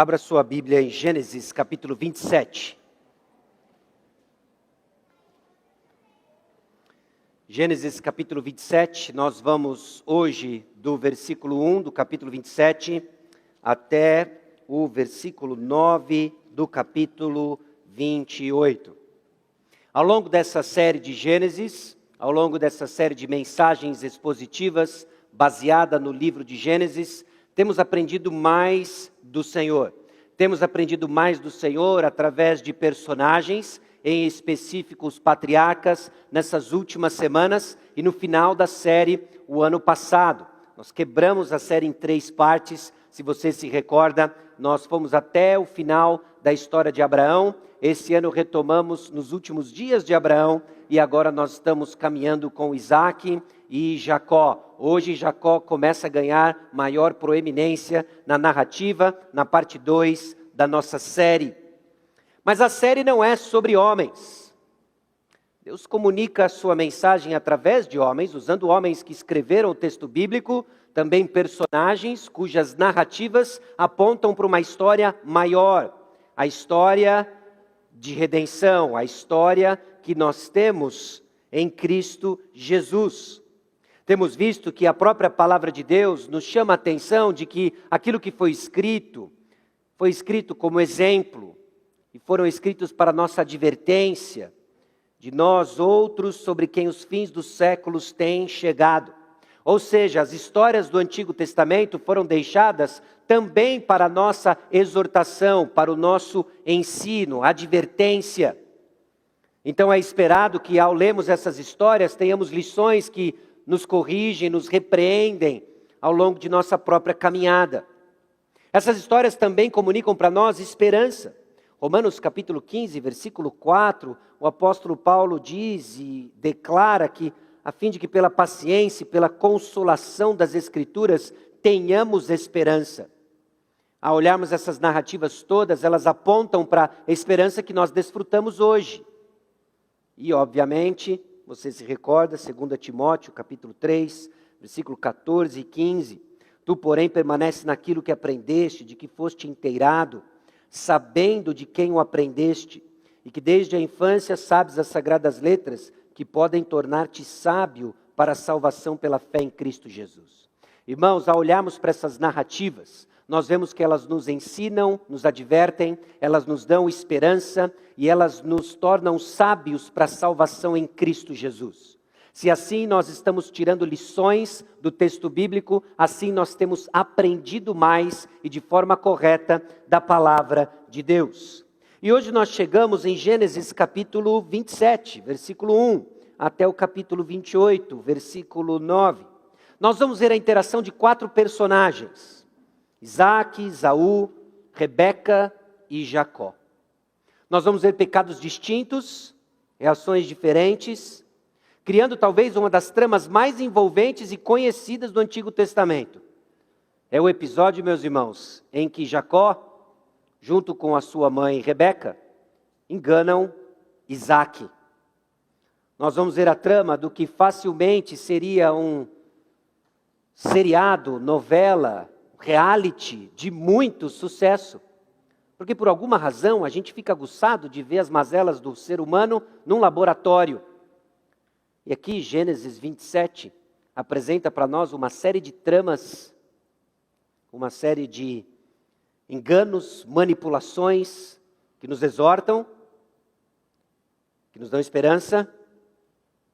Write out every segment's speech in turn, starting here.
Abra sua Bíblia em Gênesis capítulo 27. Gênesis capítulo 27, nós vamos hoje do versículo 1 do capítulo 27 até o versículo 9 do capítulo 28. Ao longo dessa série de Gênesis, ao longo dessa série de mensagens expositivas baseada no livro de Gênesis, temos aprendido mais do Senhor. Temos aprendido mais do Senhor através de personagens, em específico os patriarcas, nessas últimas semanas e no final da série, o ano passado. Nós quebramos a série em 3 partes, se você se recorda, nós fomos até o final da história de Abraão. Esse ano retomamos nos últimos dias de Abraão e agora nós estamos caminhando com Isaac e Jacó. Hoje Jacó começa a ganhar maior proeminência na narrativa, na parte 2 da nossa série. Mas a série não é sobre homens. Deus comunica a sua mensagem através de homens, usando homens que escreveram o texto bíblico, também personagens cujas narrativas apontam para uma história maior. A história de redenção, a história que nós temos em Cristo Jesus. Temos visto que a própria palavra de Deus nos chama a atenção de que aquilo que foi escrito como exemplo, e foram escritos para nossa advertência, de nós outros sobre quem os fins dos séculos têm chegado. Ou seja, as histórias do Antigo Testamento foram deixadas também para a nossa exortação, para o nosso ensino, advertência. Então é esperado que ao lermos essas histórias tenhamos lições que nos corrigem, nos repreendem ao longo de nossa própria caminhada. Essas histórias também comunicam para nós esperança. Romanos capítulo 15, versículo 4, o apóstolo Paulo diz e declara que, a fim de que pela paciência e pela consolação das Escrituras tenhamos esperança. Ao olharmos essas narrativas todas, elas apontam para a esperança que nós desfrutamos hoje. E, obviamente, você se recorda, 2 Timóteo, capítulo 3, versículo 14 e 15. Tu, porém, permanece naquilo que aprendeste, de que foste inteirado, sabendo de quem o aprendeste, e que desde a infância sabes as sagradas letras, que podem tornar-te sábio para a salvação pela fé em Cristo Jesus. Irmãos, ao olharmos para essas narrativas, nós vemos que elas nos ensinam, nos advertem, elas nos dão esperança e elas nos tornam sábios para a salvação em Cristo Jesus. Se assim nós estamos tirando lições do texto bíblico, assim nós temos aprendido mais e de forma correta da palavra de Deus. E hoje nós chegamos em Gênesis capítulo 27, versículo 1, até o capítulo 28, versículo 9. Nós vamos ver a interação de 4 personagens: Isaac, Esaú, Rebeca e Jacó. Nós vamos ver pecados distintos, reações diferentes, criando talvez uma das tramas mais envolventes e conhecidas do Antigo Testamento. É o episódio, meus irmãos, em que Jacó, junto com a sua mãe Rebeca, enganam Isaac. Nós vamos ver a trama do que facilmente seria um seriado, novela, reality de muito sucesso. Porque por alguma razão a gente fica aguçado de ver as mazelas do ser humano num laboratório. E aqui Gênesis 27 apresenta para nós uma série de tramas, uma série de enganos, manipulações que nos exortam, que nos dão esperança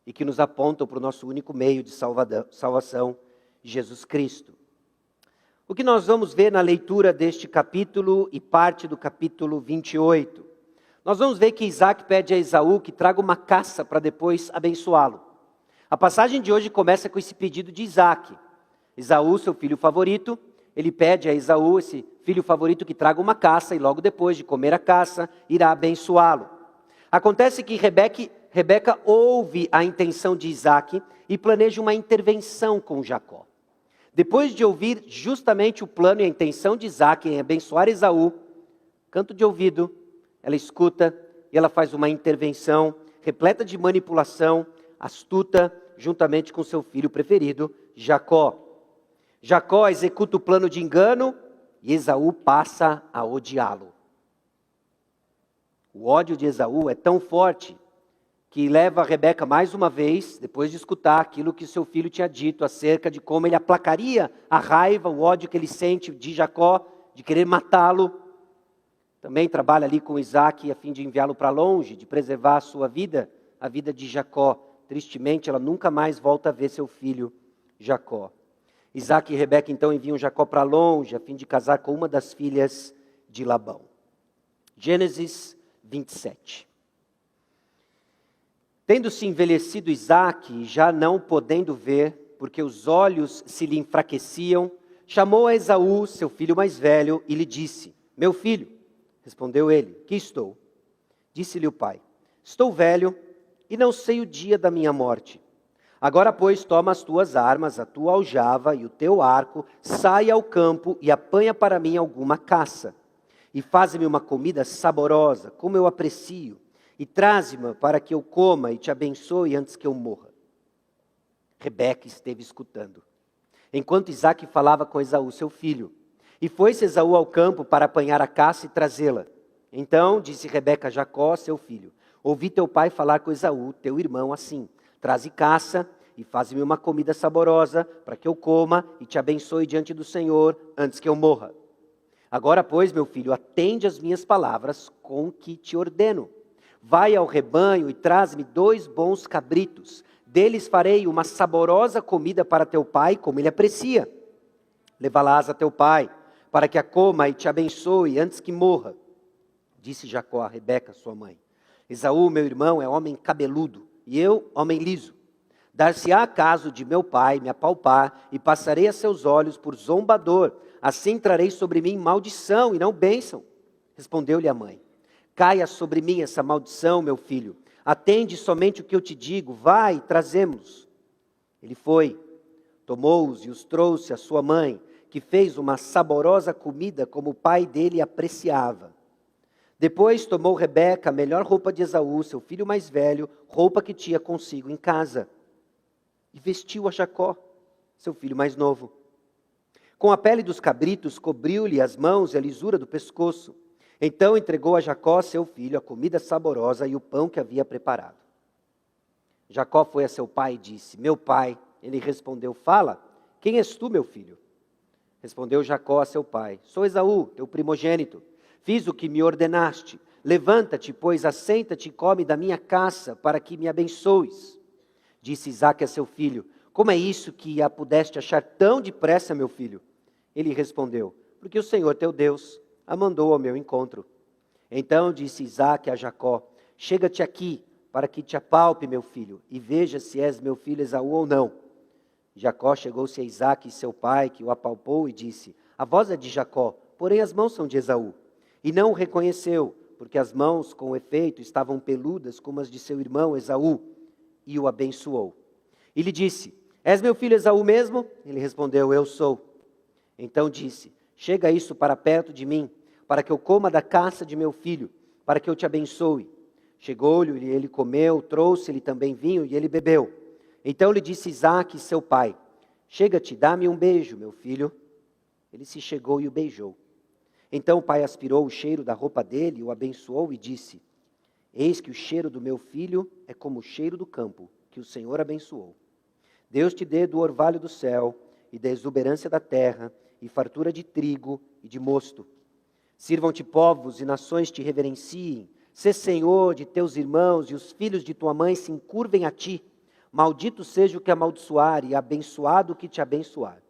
e que nos apontam para o nosso único meio de salvação, Jesus Cristo. O que nós vamos ver na leitura deste capítulo e parte do capítulo 28? Nós vamos ver que Isaac pede a Esaú que traga uma caça para depois abençoá-lo. A passagem de hoje começa com esse pedido de Isaac. Esaú, seu filho favorito, ele pede a Esaú, esse filho favorito, que traga uma caça e logo depois de comer a caça, irá abençoá-lo. Acontece que Rebeca ouve a intenção de Isaac e planeja uma intervenção com Jacó. Depois de ouvir justamente o plano e a intenção de Isaac em abençoar Esaú, canto de ouvido, ela escuta e ela faz uma intervenção repleta de manipulação, astuta, juntamente com seu filho preferido, Jacó. Jacó executa o plano de engano e Esaú passa a odiá-lo. O ódio de Esaú é tão forte que leva Rebeca mais uma vez, depois de escutar aquilo que seu filho tinha dito acerca de como ele aplacaria a raiva, o ódio que ele sente de Jacó, de querer matá-lo. Também trabalha ali com Isaac a fim de enviá-lo para longe, de preservar a sua vida, a vida de Jacó. Tristemente, ela nunca mais volta a ver seu filho Jacó. Isaac e Rebeca então enviam Jacó para longe, a fim de casar com uma das filhas de Labão. Gênesis 27. Tendo-se envelhecido Isaac, já não podendo ver, porque os olhos se lhe enfraqueciam, chamou a Esaú, seu filho mais velho, e lhe disse: Meu filho. Respondeu ele: Que estou? Disse-lhe o pai: Estou velho e não sei o dia da minha morte. Agora, pois, toma as tuas armas, a tua aljava e o teu arco, sai ao campo e apanha para mim alguma caça. E faze-me uma comida saborosa, como eu aprecio, e traze-me para que eu coma e te abençoe antes que eu morra. Rebeca esteve escutando, enquanto Isaac falava com Esaú, seu filho. E foi-se Esaú ao campo para apanhar a caça e trazê-la. Então disse Rebeca a Jacó, seu filho: Ouvi teu pai falar com Esaú, teu irmão, assim: Traze caça e faze-me uma comida saborosa, para que eu coma e te abençoe diante do Senhor, antes que eu morra. Agora, pois, meu filho, atende às minhas palavras com que te ordeno. Vai ao rebanho e traz-me 2 bons cabritos. Deles farei uma saborosa comida para teu pai, como ele aprecia. Levá-las a teu pai, para que a coma e te abençoe antes que morra. Disse Jacó a Rebeca, sua mãe: Esaú, meu irmão, é homem cabeludo, e eu, homem liso. Dar-se-á caso de meu pai me apalpar, e passarei a seus olhos por zombador, assim trarei sobre mim maldição e não bênção. Respondeu-lhe a mãe: Caia sobre mim essa maldição, meu filho. Atende somente o que eu te digo. Vai, trazemos. Ele foi, tomou-os e os trouxe à sua mãe, que fez uma saborosa comida como o pai dele apreciava. Depois tomou Rebeca a melhor roupa de Esaú, seu filho mais velho, roupa que tinha consigo em casa, e vestiu a Jacó, seu filho mais novo. Com a pele dos cabritos cobriu-lhe as mãos e a lisura do pescoço. Então entregou a Jacó, seu filho, a comida saborosa e o pão que havia preparado. Jacó foi a seu pai e disse: Meu pai. Ele respondeu: Fala, quem és tu, meu filho? Respondeu Jacó a seu pai: Sou Esaú, teu primogênito. Fiz o que me ordenaste. Levanta-te, pois, assenta-te e come da minha caça, para que me abençoes. Disse Isaque a seu filho: Como é isso que a pudeste achar tão depressa, meu filho? Ele respondeu: Porque o Senhor teu Deus a mandou ao meu encontro. Então disse Isaque a Jacó: Chega-te aqui, para que te apalpe, meu filho, e veja se és meu filho Esaú ou não. Jacó chegou-se a Isaque, seu pai, que o apalpou, e disse: A voz é de Jacó, porém as mãos são de Esaú. E não o reconheceu, porque as mãos, com efeito, estavam peludas como as de seu irmão Esaú, e o abençoou. E lhe disse: És meu filho Esaú mesmo? Ele respondeu: Eu sou. Então disse: Chega isso para perto de mim, para que eu coma da caça de meu filho, para que eu te abençoe. Chegou-lhe, e ele comeu, trouxe-lhe também vinho, e ele bebeu. Então lhe disse Isaque, seu pai: Chega-te, dá-me um beijo, meu filho. Ele se chegou e o beijou. Então o pai aspirou o cheiro da roupa dele, o abençoou e disse: Eis que o cheiro do meu filho é como o cheiro do campo, que o Senhor abençoou. Deus te dê do orvalho do céu, e da exuberância da terra, e fartura de trigo e de mosto. Sirvam-te povos e nações te reverenciem. Sê senhor de teus irmãos, e os filhos de tua mãe se encurvem a ti. Maldito seja o que amaldiçoar, e abençoado o que te abençoar.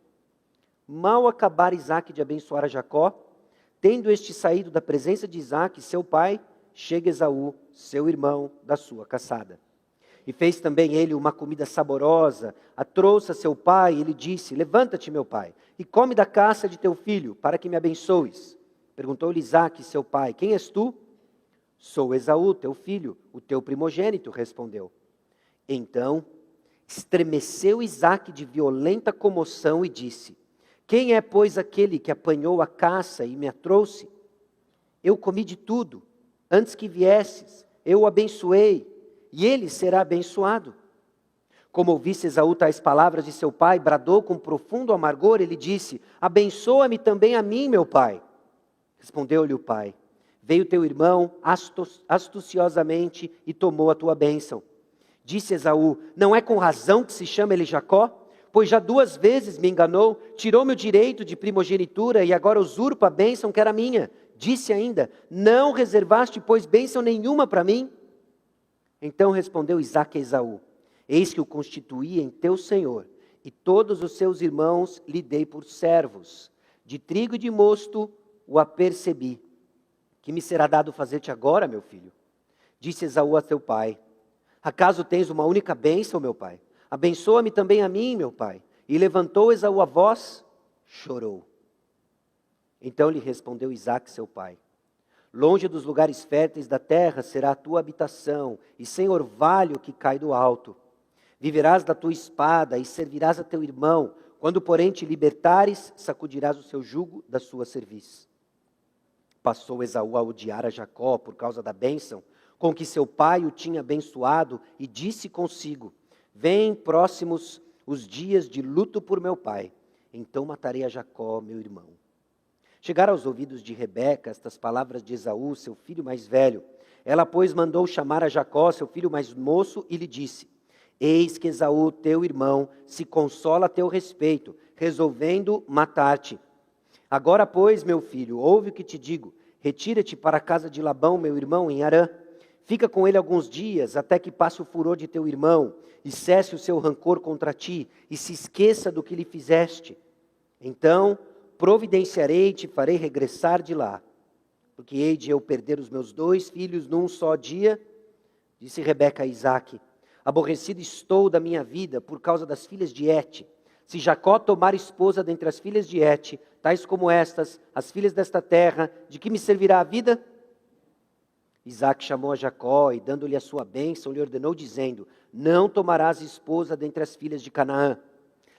Mal acabar Isaque de abençoar a Jacó, tendo este saído da presença de Isaque, seu pai, chega Esaú, seu irmão, da sua caçada. E fez também ele uma comida saborosa, a trouxe a seu pai, e ele disse: Levanta-te, meu pai, e come da caça de teu filho, para que me abençoes. Perguntou-lhe Isaque, seu pai: Quem és tu? Sou Esaú, teu filho, o teu primogênito, respondeu. Então estremeceu Isaque de violenta comoção e disse: Quem é, pois, aquele que apanhou a caça e me a trouxe? Eu comi de tudo, antes que viesses, eu o abençoei, e ele será abençoado. Como ouvisse Esaú tais palavras de seu pai, bradou com profundo amargor, ele disse: abençoa-me também a mim, meu pai. Respondeu-lhe o pai: veio teu irmão astuciosamente e tomou a tua bênção. Disse Esaú: não é com razão que se chama ele Jacó? Pois já 2 vezes me enganou, tirou-me o direito de primogenitura e agora usurpa a bênção que era minha. Disse ainda: não reservaste, pois, bênção nenhuma para mim? Então respondeu Isaque a Esaú: eis que o constituí em teu senhor, e todos os seus irmãos lhe dei por servos. De trigo e de mosto o apercebi. Que me será dado fazer-te agora, meu filho? Disse Esaú a teu pai: acaso tens uma única bênção, meu pai? Abençoa-me também a mim, meu pai. E levantou Esaú a voz, chorou. Então lhe respondeu Isaque, seu pai: longe dos lugares férteis da terra será a tua habitação, e sem orvalho que cai do alto. Viverás da tua espada e servirás a teu irmão. Quando, porém, te libertares, sacudirás o seu jugo da sua cerviz. Passou Esaú a odiar a Jacó por causa da bênção com que seu pai o tinha abençoado, e disse consigo: vêm próximos os dias de luto por meu pai, então matarei a Jacó, meu irmão. Chegaram aos ouvidos de Rebeca estas palavras de Esaú, seu filho mais velho. Ela, pois, mandou chamar a Jacó, seu filho mais moço, e lhe disse: eis que Esaú, teu irmão, se consola a teu respeito, resolvendo matar-te. Agora, pois, meu filho, ouve o que te digo. Retira-te para a casa de Labão, meu irmão, em Harã. Fica com ele alguns dias, até que passe o furor de teu irmão, e cesse o seu rancor contra ti, e se esqueça do que lhe fizeste. Então providenciarei e te farei regressar de lá. Porque hei de eu perder os meus 2 filhos num só dia? Disse Rebeca a Isaque: aborrecido estou da minha vida por causa das filhas de Et. Se Jacó tomar esposa dentre as filhas de Et, tais como estas, as filhas desta terra, de que me servirá a vida? Isaque chamou a Jacó e, dando-lhe a sua bênção, lhe ordenou, dizendo: não tomarás esposa dentre as filhas de Canaã.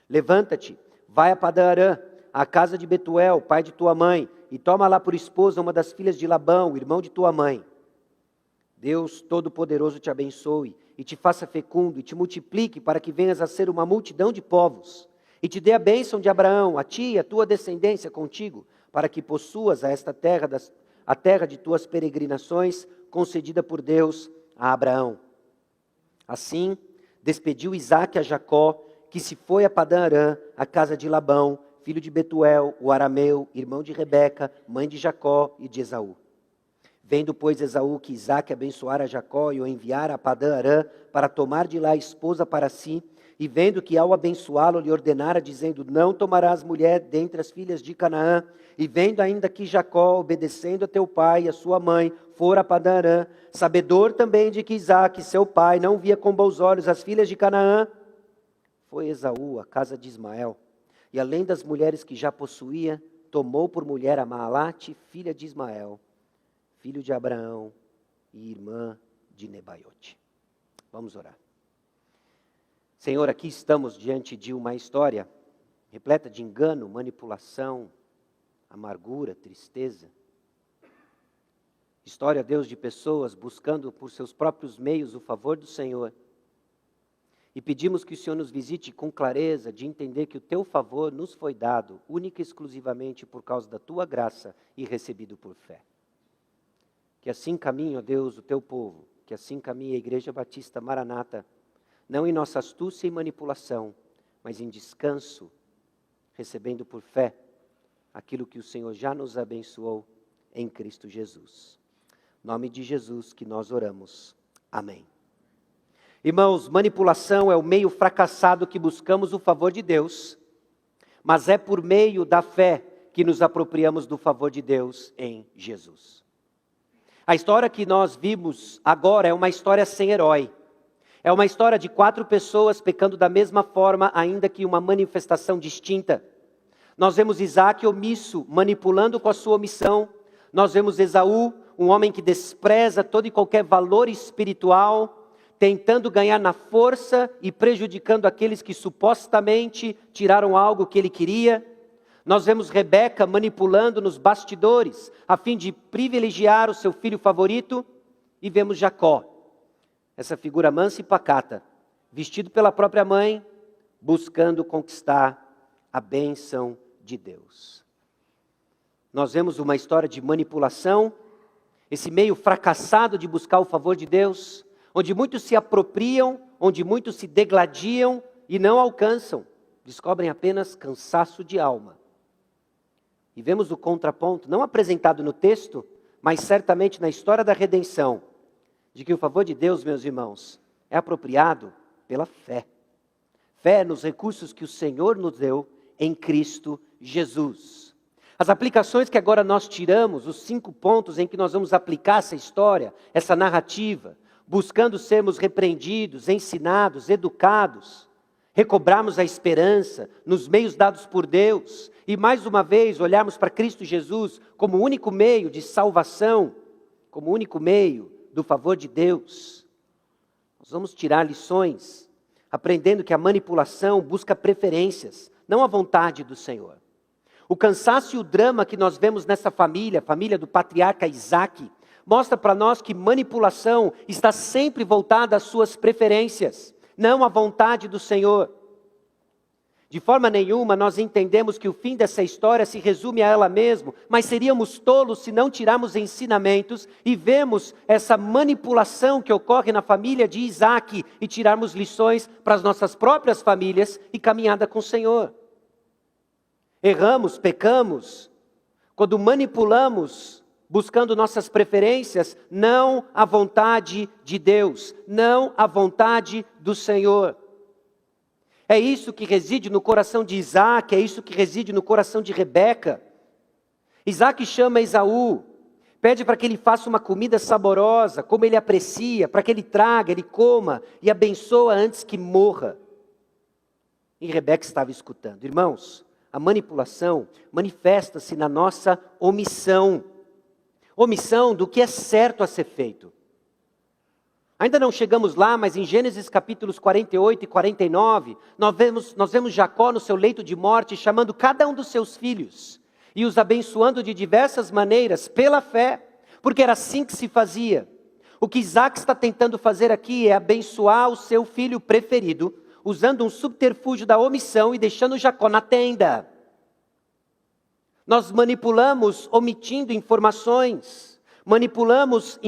Levanta-te, vai a Padã-Arã, à casa de Betuel, pai de tua mãe, e toma lá por esposa uma das filhas de Labão, irmão de tua mãe. Deus Todo-Poderoso te abençoe, e te faça fecundo, e te multiplique, para que venhas a ser uma multidão de povos. E te dê a bênção de Abraão, a ti e a tua descendência contigo, para que possuas a esta terra, a terra de tuas peregrinações, concedida por Deus a Abraão. Assim, despediu Isaque a Jacó, que se foi a Padã-Arã, à casa de Labão, filho de Betuel, o arameu, irmão de Rebeca, mãe de Jacó e de Esaú. Vendo, pois, Esaú que Isaque abençoara Jacó e o enviara a Padã-Arã para tomar de lá a esposa para si, e vendo que ao abençoá-lo lhe ordenara, dizendo: não tomarás mulher dentre as filhas de Canaã, e vendo ainda que Jacó, obedecendo a teu pai e a sua mãe, fora a Padã-Arã, sabedor também de que Isaque, seu pai, não via com bons olhos as filhas de Canaã, foi Esaú à casa de Ismael, e além das mulheres que já possuía, tomou por mulher a Maalate, filha de Ismael, filho de Abraão e irmã de Nebaiote. Vamos orar. Senhor, aqui estamos diante de uma história repleta de engano, manipulação, amargura, tristeza. História, Deus, de pessoas buscando por seus próprios meios o favor do Senhor. E pedimos que o Senhor nos visite com clareza de entender que o teu favor nos foi dado única e exclusivamente por causa da tua graça e recebido por fé. Que assim caminhe, ó Deus, o teu povo, que assim caminhe a Igreja Batista Maranata, não em nossa astúcia e manipulação, mas em descanso, recebendo por fé aquilo que o Senhor já nos abençoou em Cristo Jesus. Em nome de Jesus que nós oramos. Amém. Irmãos, manipulação é o meio fracassado que buscamos o favor de Deus, mas é por meio da fé que nos apropriamos do favor de Deus em Jesus. A história que nós vimos agora é uma história sem herói. É uma história de 4 pessoas pecando da mesma forma, ainda que uma manifestação distinta. Nós vemos Isaque omisso, manipulando com a sua omissão. Nós vemos Esaú, um homem que despreza todo e qualquer valor espiritual, tentando ganhar na força e prejudicando aqueles que supostamente tiraram algo que ele queria. Nós vemos Rebeca manipulando nos bastidores, a fim de privilegiar o seu filho favorito. E vemos Jacó, essa figura mansa e pacata, vestido pela própria mãe, buscando conquistar a bênção de Deus. Nós vemos uma história de manipulação, esse meio fracassado de buscar o favor de Deus, onde muitos se apropriam, onde muitos se degladiam e não alcançam, descobrem apenas cansaço de alma. E vemos o contraponto, não apresentado no texto, mas certamente na história da redenção, de que o favor de Deus, meus irmãos, é apropriado pela fé. Fé nos recursos que o Senhor nos deu em Cristo Jesus. As aplicações que agora nós tiramos, os 5 pontos em que nós vamos aplicar essa história, essa narrativa, buscando sermos repreendidos, ensinados, educados, recobrarmos a esperança nos meios dados por Deus e mais uma vez olharmos para Cristo Jesus como o único meio de salvação, como o único meio do favor de Deus. Nós vamos tirar lições, aprendendo que a manipulação busca preferências, não a vontade do Senhor. O cansaço e o drama que nós vemos nessa família, a família do patriarca Isaac, mostra para nós que manipulação está sempre voltada às suas preferências, não à vontade do Senhor. De forma nenhuma nós entendemos que o fim dessa história se resume a ela mesma, mas seríamos tolos se não tirarmos ensinamentos e vemos essa manipulação que ocorre na família de Isaac e tirarmos lições para as nossas próprias famílias e caminhada com o Senhor. Erramos, pecamos, quando manipulamos, buscando nossas preferências, não a vontade de Deus, não a vontade do Senhor. É isso que reside no coração de Isaac, é isso que reside no coração de Rebeca. Isaac chama Esaú, pede para que ele faça uma comida saborosa, como ele aprecia, para que ele traga, ele coma e abençoa antes que morra. E Rebeca estava escutando. Irmãos, a manipulação manifesta-se na nossa omissão. Omissão do que é certo a ser feito. Ainda não chegamos lá, mas em Gênesis capítulos 48 e 49, nós vemos Jacó no seu leito de morte, chamando cada um dos seus filhos, e os abençoando de diversas maneiras, pela fé, porque era assim que se fazia. O que Isaac está tentando fazer aqui é abençoar o seu filho preferido, usando um subterfúgio da omissão e deixando Jacó na tenda. Nós manipulamos omitindo informações, manipulamos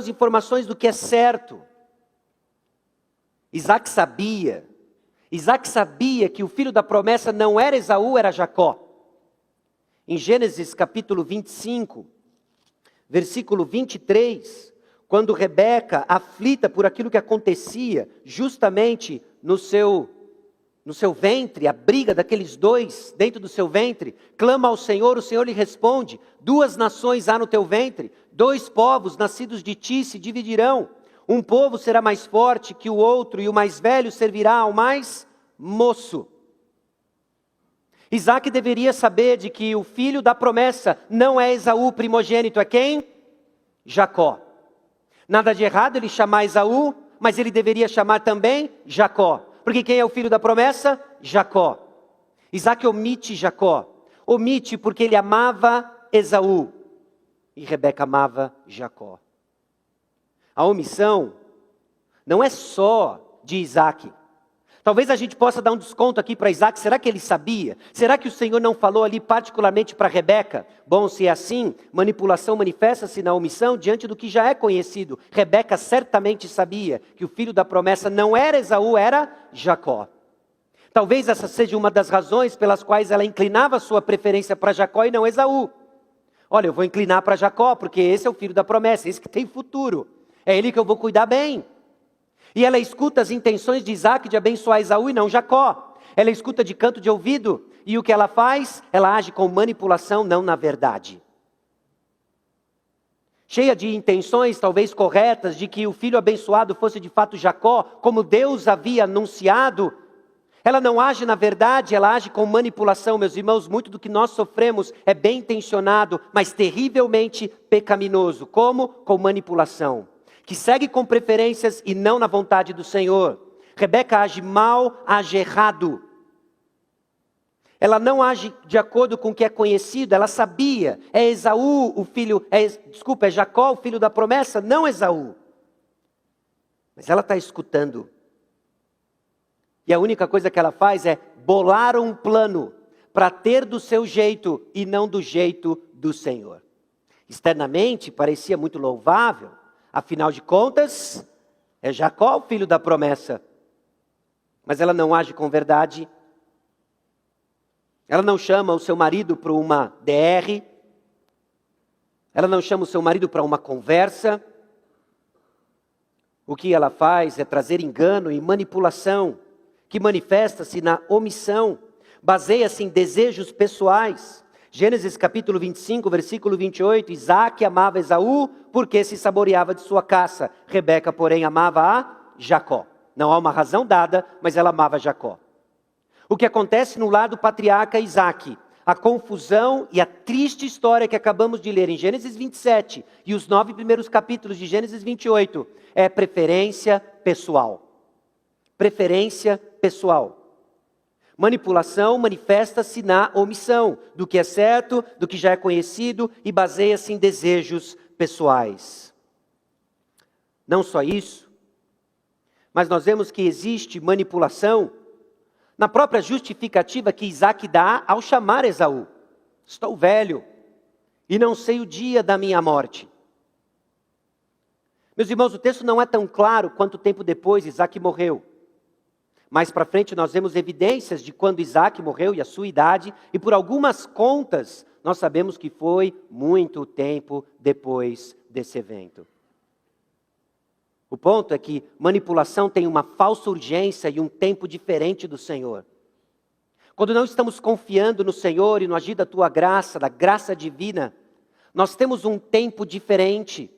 informações do que é certo. Isaac sabia que o filho da promessa não era Esaú, era Jacó. Em Gênesis capítulo 25, versículo 23, quando Rebeca, aflita por aquilo que acontecia justamente no seu ventre, a briga daqueles dois dentro do seu ventre, clama ao Senhor, o Senhor lhe responde: 2 nações há no teu ventre, 2 povos nascidos de ti se dividirão. Um povo será mais forte que o outro, e o mais velho servirá ao mais moço. Isaac deveria saber de que o filho da promessa não é Esaú primogênito, é quem? Jacó. Nada de errado ele chamar Esaú, mas ele deveria chamar também Jacó. Porque quem é o filho da promessa? Jacó. Isaac omite Jacó. Omite porque ele amava Esaú. E Rebeca amava Jacó. A omissão não é só de Isaac. Talvez a gente possa dar um desconto aqui para Isaac. Será que ele sabia? Será que o Senhor não falou ali particularmente para Rebeca? Bom, se é assim, manipulação manifesta-se na omissão diante do que já é conhecido. Rebeca certamente sabia que o filho da promessa não era Esaú, era Jacó. Talvez essa seja uma das razões pelas quais ela inclinava sua preferência para Jacó e não Esaú. Olha, eu vou inclinar para Jacó porque esse é o filho da promessa, esse que tem futuro. É ele que eu vou cuidar bem. E ela escuta as intenções de Isaac de abençoar Esaú e não Jacó. Ela escuta de canto de ouvido. E o que ela faz? Ela age com manipulação, não na verdade. Cheia de intenções talvez corretas de que o filho abençoado fosse de fato Jacó, como Deus havia anunciado. Ela não age na verdade, ela age com manipulação. Meus irmãos, muito do que nós sofremos é bem intencionado, mas terrivelmente pecaminoso. Como? Com manipulação. Que segue com preferências e não na vontade do Senhor. Rebeca age mal, age errado. Ela não age de acordo com o que é conhecido, ela sabia. É Esaú o filho, é Jacó o filho da promessa, não Esaú. Mas ela está escutando. E a única coisa que ela faz é bolar um plano para ter do seu jeito e não do jeito do Senhor. Externamente parecia muito louvável, afinal de contas, é Jacó o filho da promessa. Mas ela não age com verdade. Ela não chama o seu marido para uma DR. Ela não chama o seu marido para uma conversa. O que ela faz é trazer engano e manipulação, que manifesta-se na omissão, baseia-se em desejos pessoais. Gênesis capítulo 25, versículo 28, Isaac amava Esaú porque se saboreava de sua caça. Rebeca, porém, amava a Jacó. Não há uma razão dada, mas ela amava Jacó. O que acontece no lar do patriarca Isaac, a confusão e a triste história que acabamos de ler em Gênesis 27 e os 9 primeiros capítulos de Gênesis 28, é preferência pessoal. Preferência pessoal. Manipulação manifesta-se na omissão do que é certo, do que já é conhecido e baseia-se em desejos pessoais. Não só isso, mas nós vemos que existe manipulação na própria justificativa que Isaac dá ao chamar Esaú. Estou velho e não sei o dia da minha morte. Meus irmãos, o texto não é tão claro quanto tempo depois Isaac morreu. Mais para frente nós vemos evidências de quando Isaac morreu e a sua idade, e por algumas contas nós sabemos que foi muito tempo depois desse evento. O ponto é que manipulação tem uma falsa urgência e um tempo diferente do Senhor. Quando não estamos confiando no Senhor e no agir da tua graça, da graça divina, nós temos um tempo diferente.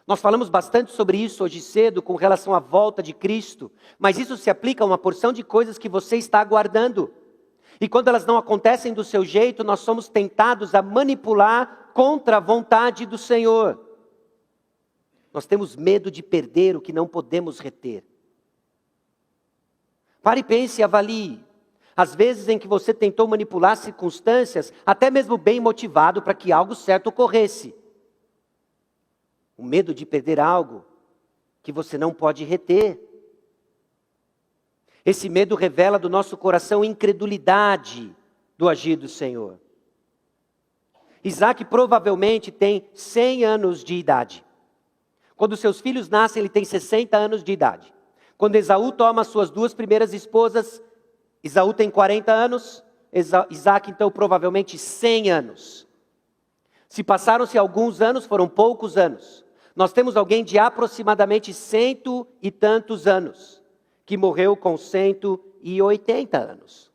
Nós falamos bastante sobre isso hoje cedo com relação à volta de Cristo, mas isso se aplica a uma porção de coisas que você está aguardando. E quando elas não acontecem do seu jeito, nós somos tentados a manipular contra a vontade do Senhor. Nós temos medo de perder o que não podemos reter. Pare e pense e avalie. As vezes em que você tentou manipular circunstâncias, até mesmo bem motivado para que algo certo ocorresse. O medo de perder algo que você não pode reter. Esse medo revela do nosso coração incredulidade do agir do Senhor. Isaac provavelmente tem 100 anos de idade. Quando seus filhos nascem, ele tem 60 anos de idade. Quando Esaú toma suas 2 primeiras esposas, Esaú tem 40 anos, Isaac então provavelmente 100 anos. Se passaram-se alguns anos, foram poucos anos. Nós temos alguém de aproximadamente 100 e tantos anos, que morreu com 180 anos.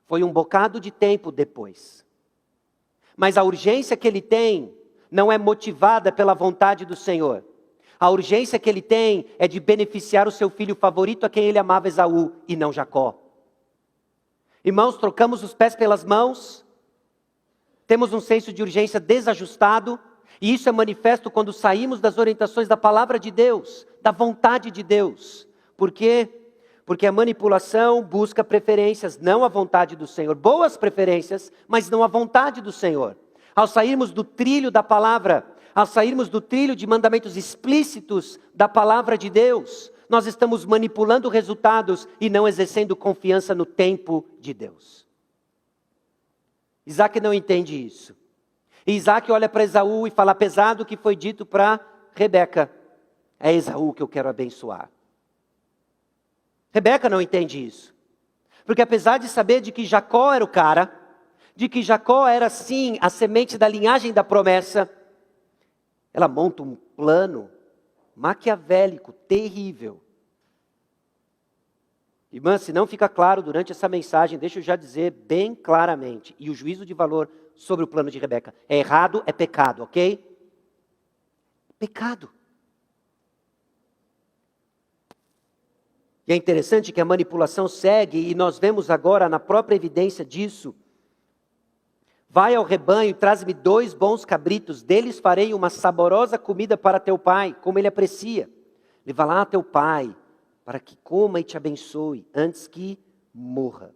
Foi um bocado de tempo depois. Mas a urgência que ele tem não é motivada pela vontade do Senhor. A urgência que ele tem é de beneficiar o seu filho favorito, a quem ele amava, Esaú, e não Jacó. Irmãos, trocamos os pés pelas mãos, temos um senso de urgência desajustado, e isso é manifesto quando saímos das orientações da palavra de Deus, da vontade de Deus. Por quê? Porque a manipulação busca preferências, não a vontade do Senhor. Boas preferências, mas não a vontade do Senhor. Ao sairmos do trilho da palavra, ao sairmos do trilho de mandamentos explícitos da palavra de Deus, nós estamos manipulando resultados e não exercendo confiança no tempo de Deus. Isaac não entende isso. E Isaac olha para Esaú e fala, apesar do que foi dito para Rebeca, é Esaú que eu quero abençoar. Rebeca não entende isso. Porque apesar de saber de que Jacó era o cara, de que Jacó era sim a semente da linhagem da promessa, ela monta um plano maquiavélico, terrível. Irmã, se não fica claro durante essa mensagem, deixa eu já dizer bem claramente, e o juízo de valor sobre o plano de Rebeca. É errado, é pecado, ok? Pecado. E é interessante que a manipulação segue, e nós vemos agora na própria evidência disso. Vai ao rebanho e traz-me 2 bons cabritos, deles farei uma saborosa comida para teu pai, como ele aprecia. Leva lá a teu pai, para que coma e te abençoe, antes que morra.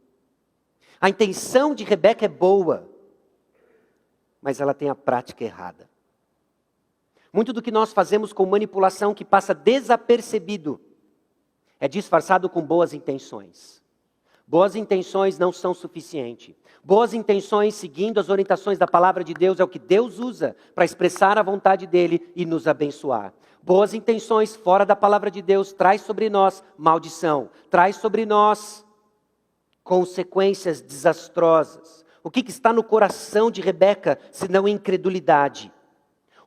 A intenção de Rebeca é boa, mas ela tem a prática errada. Muito do que nós fazemos com manipulação que passa desapercebido é disfarçado com boas intenções. Boas intenções não são suficientes. Boas intenções, seguindo as orientações da palavra de Deus, é o que Deus usa para expressar a vontade dele e nos abençoar. Boas intenções fora da palavra de Deus traz sobre nós maldição, traz sobre nós consequências desastrosas. O que está no coração de Rebeca, senão incredulidade?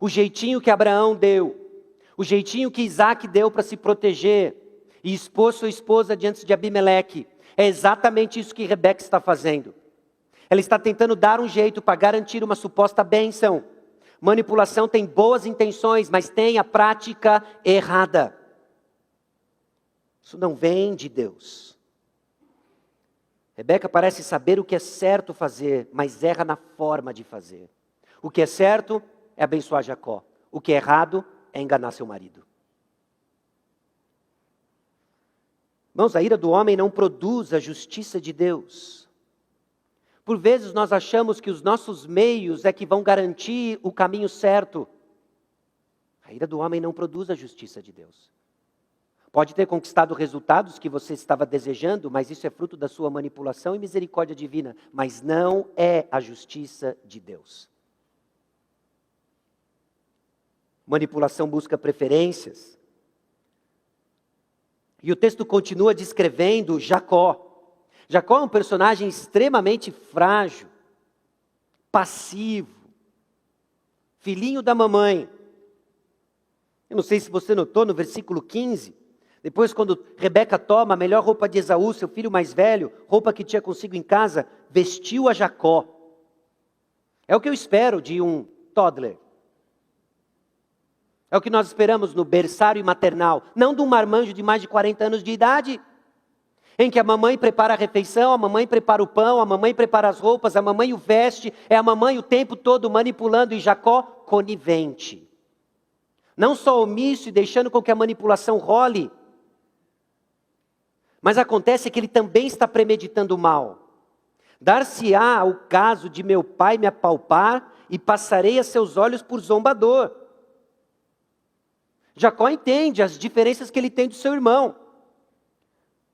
O jeitinho que Abraão deu, o jeitinho que Isaac deu para se proteger e expor sua esposa diante de Abimeleque, é exatamente isso que Rebeca está fazendo. Ela está tentando dar um jeito para garantir uma suposta bênção. Manipulação tem boas intenções, mas tem a prática errada. Isso não vem de Deus. Rebeca parece saber o que é certo fazer, mas erra na forma de fazer. O que é certo é abençoar Jacó. O que é errado é enganar seu marido. Irmãos, a ira do homem não produz a justiça de Deus. Por vezes nós achamos que os nossos meios é que vão garantir o caminho certo. A ira do homem não produz a justiça de Deus. Pode ter conquistado resultados que você estava desejando, mas isso é fruto da sua manipulação e misericórdia divina. Mas não é a justiça de Deus. Manipulação busca preferências. E o texto continua descrevendo Jacó. Jacó é um personagem extremamente frágil, passivo, filhinho da mamãe. Eu não sei se você notou no versículo 15, depois quando Rebeca toma a melhor roupa de Esaú, seu filho mais velho, roupa que tinha consigo em casa, vestiu a Jacó. É o que eu espero de um toddler. É o que nós esperamos no berçário maternal, não de um marmanjo de mais de 40 anos de idade, em que a mamãe prepara a refeição, a mamãe prepara o pão, a mamãe prepara as roupas, a mamãe o veste, é a mamãe o tempo todo manipulando e Jacó conivente. Não só omisso e deixando com que a manipulação role, mas acontece que ele também está premeditando o mal. Dar-se-á o caso de meu pai me apalpar e passarei a seus olhos por zombador. Jacó entende as diferenças que ele tem do seu irmão.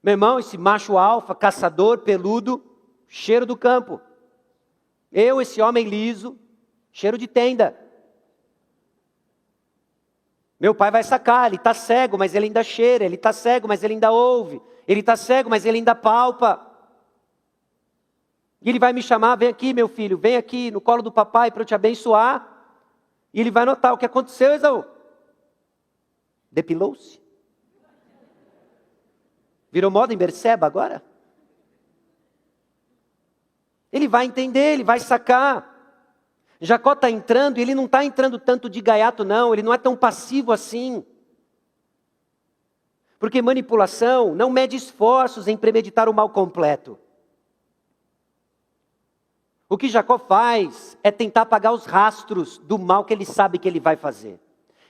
Meu irmão, esse macho alfa, caçador, peludo, cheiro do campo. Eu, esse homem liso, cheiro de tenda. Meu pai vai sacar, ele está cego, mas ele ainda cheira. Ele está cego, mas ele ainda ouve. Ele está cego, mas ele ainda palpa. E ele vai me chamar, vem aqui meu filho, vem aqui no colo do papai para eu te abençoar. E ele vai notar o que aconteceu, Esaú. Depilou-se. Virou moda em Berseba agora? Ele vai entender, ele vai sacar. Jacó está entrando e ele não está entrando tanto de gaiato não, ele não é tão passivo assim. Porque manipulação não mede esforços em premeditar o mal completo. O que Jacó faz é tentar apagar os rastros do mal que ele sabe que ele vai fazer.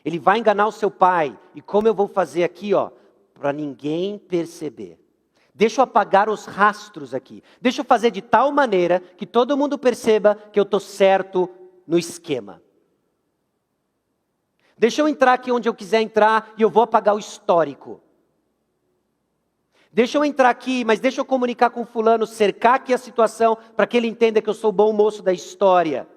Ele vai enganar o seu pai. E como eu vou fazer aqui, para ninguém perceber. Deixa eu apagar os rastros aqui. Deixa eu fazer de tal maneira que todo mundo perceba que eu estou certo no esquema. Deixa eu entrar aqui onde eu quiser entrar e eu vou apagar o histórico. Deixa eu entrar aqui, mas deixa eu comunicar com fulano, cercar aqui a situação para que ele entenda que eu sou o bom moço da história.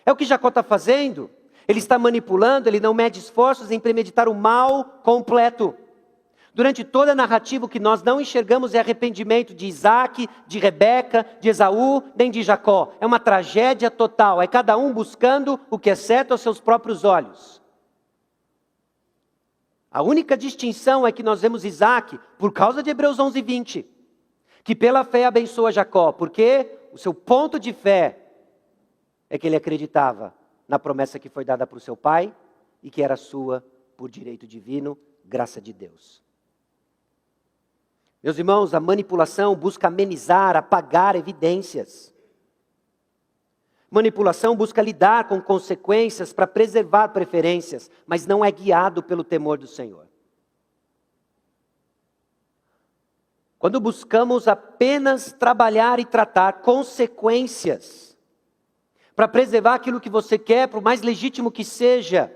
É o que Jacó está fazendo. Ele está manipulando, ele não mede esforços em premeditar o mal completo. Durante toda a narrativa, o que nós não enxergamos é arrependimento de Isaac, de Rebeca, de Esaú, nem de Jacó. É uma tragédia total, é cada um buscando o que é certo aos seus próprios olhos. A única distinção é que nós vemos Isaac, por causa de Hebreus 11:20, que pela fé abençoa Jacó, porque o seu ponto de fé é que ele acreditava na promessa que foi dada para o seu pai e que era sua por direito divino, graça de Deus. Meus irmãos, a manipulação busca amenizar, apagar evidências. Manipulação busca lidar com consequências para preservar preferências, mas não é guiado pelo temor do Senhor. Quando buscamos apenas trabalhar e tratar consequências, para preservar aquilo que você quer, por mais legítimo que seja.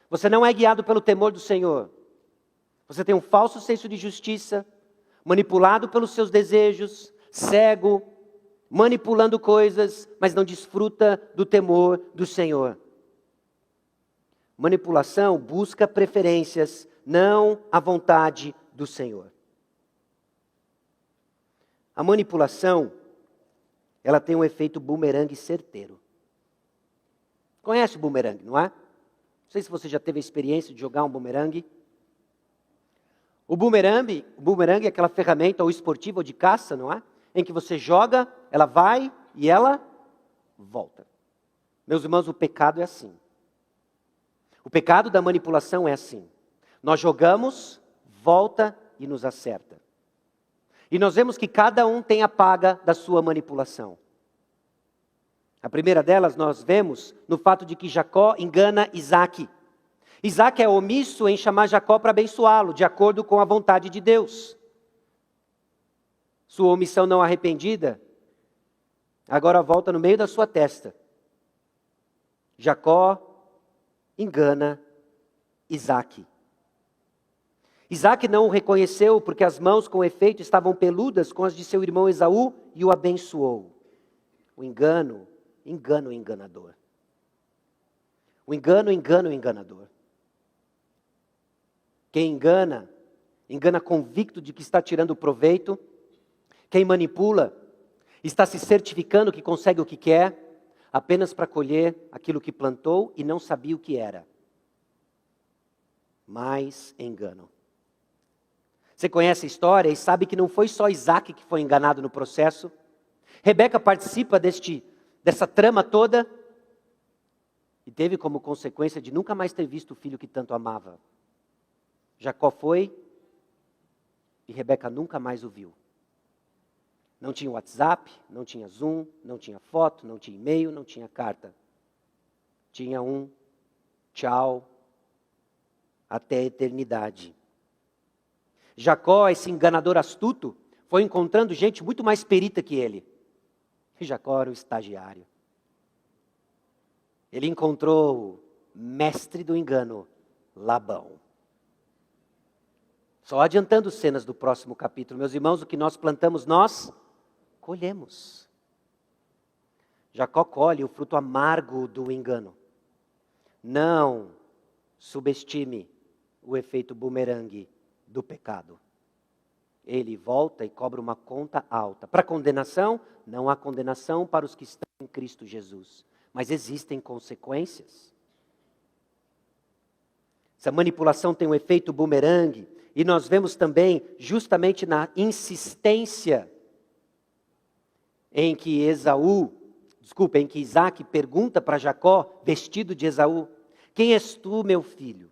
Você não é guiado pelo temor do Senhor. Você tem um falso senso de justiça, manipulado pelos seus desejos, cego, manipulando coisas, mas não desfruta do temor do Senhor. Manipulação busca preferências, não a vontade do Senhor. A manipulação, ela tem um efeito bumerangue certeiro. Conhece o bumerangue, não é? Não sei se você já teve a experiência de jogar um bumerangue. O bumerangue é aquela ferramenta ou esportiva ou de caça, não é? Em que você joga, ela vai e ela volta. Meus irmãos, o pecado é assim. O pecado da manipulação é assim. Nós jogamos, volta e nos acerta. E nós vemos que cada um tem a paga da sua manipulação. A primeira delas nós vemos no fato de que Jacó engana Isaac. Isaac é omisso em chamar Jacó para abençoá-lo, de acordo com a vontade de Deus. Sua omissão não arrependida, agora volta no meio da sua testa. Jacó engana Isaac. Isaac não o reconheceu porque as mãos com efeito estavam peludas com as de seu irmão Esaú e o abençoou. O engano engana o enganador. O engano engana o enganador. Quem engana, engana convicto de que está tirando proveito. Quem manipula, está se certificando que consegue o que quer, apenas para colher aquilo que plantou e não sabia o que era. Mais engano. Você conhece a história e sabe que não foi só Isaac que foi enganado no processo. Rebeca participa dessa trama toda e teve como consequência de nunca mais ter visto o filho que tanto amava. Jacó foi e Rebeca nunca mais o viu. Não tinha WhatsApp, não tinha Zoom, não tinha foto, não tinha e-mail, não tinha carta. Tinha um tchau até a eternidade. Jacó, esse enganador astuto, foi encontrando gente muito mais perita que ele. E Jacó era o estagiário. Ele encontrou o mestre do engano, Labão. Só adiantando cenas do próximo capítulo, meus irmãos, o que nós plantamos, nós colhemos. Jacó colhe o fruto amargo do engano. Não subestime o efeito bumerangue do pecado. Ele volta e cobra uma conta alta. Para condenação, não há condenação para os que estão em Cristo Jesus. Mas existem consequências. Essa manipulação tem um efeito bumerangue. E nós vemos também, justamente na insistência em que Isaac pergunta para Jacó, vestido de Esaú: quem és tu, meu filho?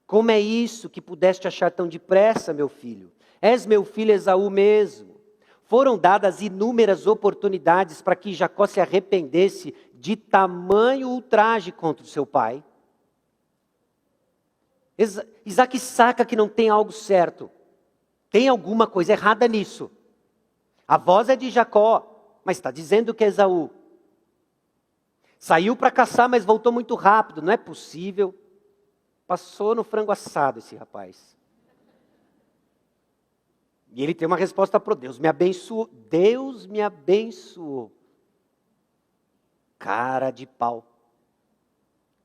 Como é isso que pudeste achar tão depressa, meu filho? És meu filho Esaú mesmo. Foram dadas inúmeras oportunidades para que Jacó se arrependesse de tamanho ultraje contra o seu pai. Isaac saca que não tem algo certo. Tem alguma coisa errada nisso. A voz é de Jacó, mas está dizendo que é Esaú. Saiu para caçar, mas voltou muito rápido. Não é possível. Passou no frango assado esse rapaz. E ele tem uma resposta para Deus. Me abençoou. Deus me abençoou. Cara de pau.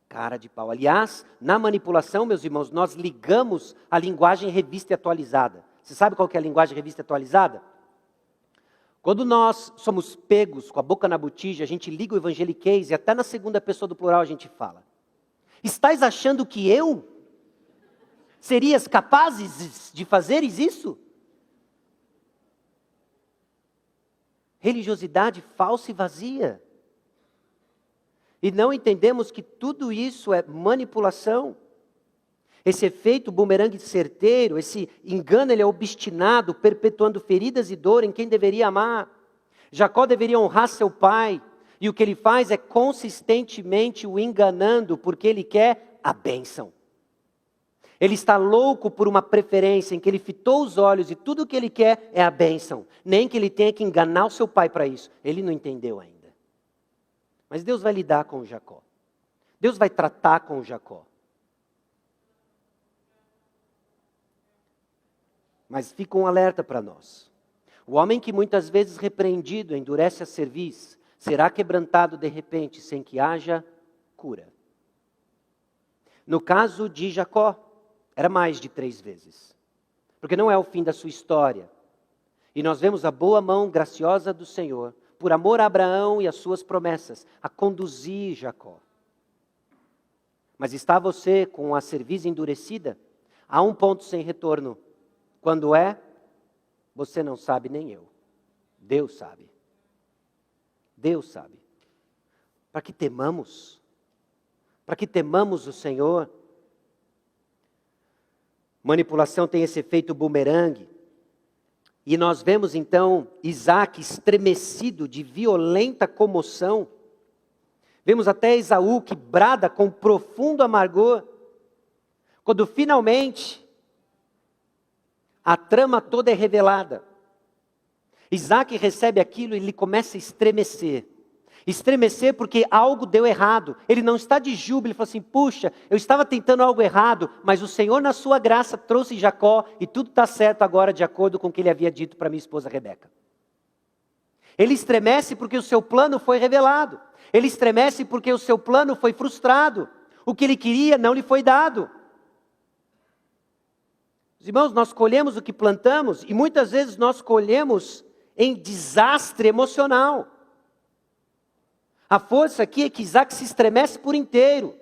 Cara de pau. Aliás, na manipulação, meus irmãos, nós ligamos a linguagem revista e atualizada. Você sabe qual que é a linguagem revista e atualizada? Quando nós somos pegos com a boca na botija, a gente liga o evangeliquez e até na segunda pessoa do plural a gente fala: estás achando que eu serias capazes de fazeres isso? Religiosidade falsa e vazia. E não entendemos que tudo isso é manipulação. Esse efeito bumerangue certeiro, esse engano, ele é obstinado, perpetuando feridas e dor em quem deveria amar. Jacó deveria honrar seu pai, e o que ele faz é consistentemente o enganando, porque ele quer a bênção. Ele está louco por uma preferência em que ele fitou os olhos e tudo o que ele quer é a bênção. Nem que ele tenha que enganar o seu pai para isso. Ele não entendeu ainda. Mas Deus vai lidar com Jacó. Deus vai tratar com Jacó. Mas fica um alerta para nós. O homem que muitas vezes repreendido endurece a cerviz, será quebrantado de repente sem que haja cura. No caso de Jacó, era mais de 3 vezes. Porque não é o fim da sua história. E nós vemos a boa mão graciosa do Senhor, por amor a Abraão e as suas promessas, a conduzir Jacó. Mas está você com a cerviz endurecida? Há um ponto sem retorno. Quando é? Você não sabe, nem eu. Deus sabe. Deus sabe. Para que temamos? Para que temamos o Senhor? Manipulação tem esse efeito bumerangue. E nós vemos então Isaac estremecido de violenta comoção. Vemos até Esaú que brada com profundo amargor. Quando finalmente a trama toda é revelada. Isaac recebe aquilo e ele começa a estremecer. Estremecer porque algo deu errado. Ele não está de júbilo, ele fala assim, puxa, eu estava tentando algo errado, mas o Senhor na sua graça trouxe Jacó e tudo está certo agora de acordo com o que ele havia dito para minha esposa Rebeca. Ele estremece porque o seu plano foi revelado. Ele estremece porque o seu plano foi frustrado. O que ele queria não lhe foi dado. Irmãos, nós colhemos o que plantamos e muitas vezes nós colhemos em desastre emocional. A força aqui é que Isaac se estremece por inteiro.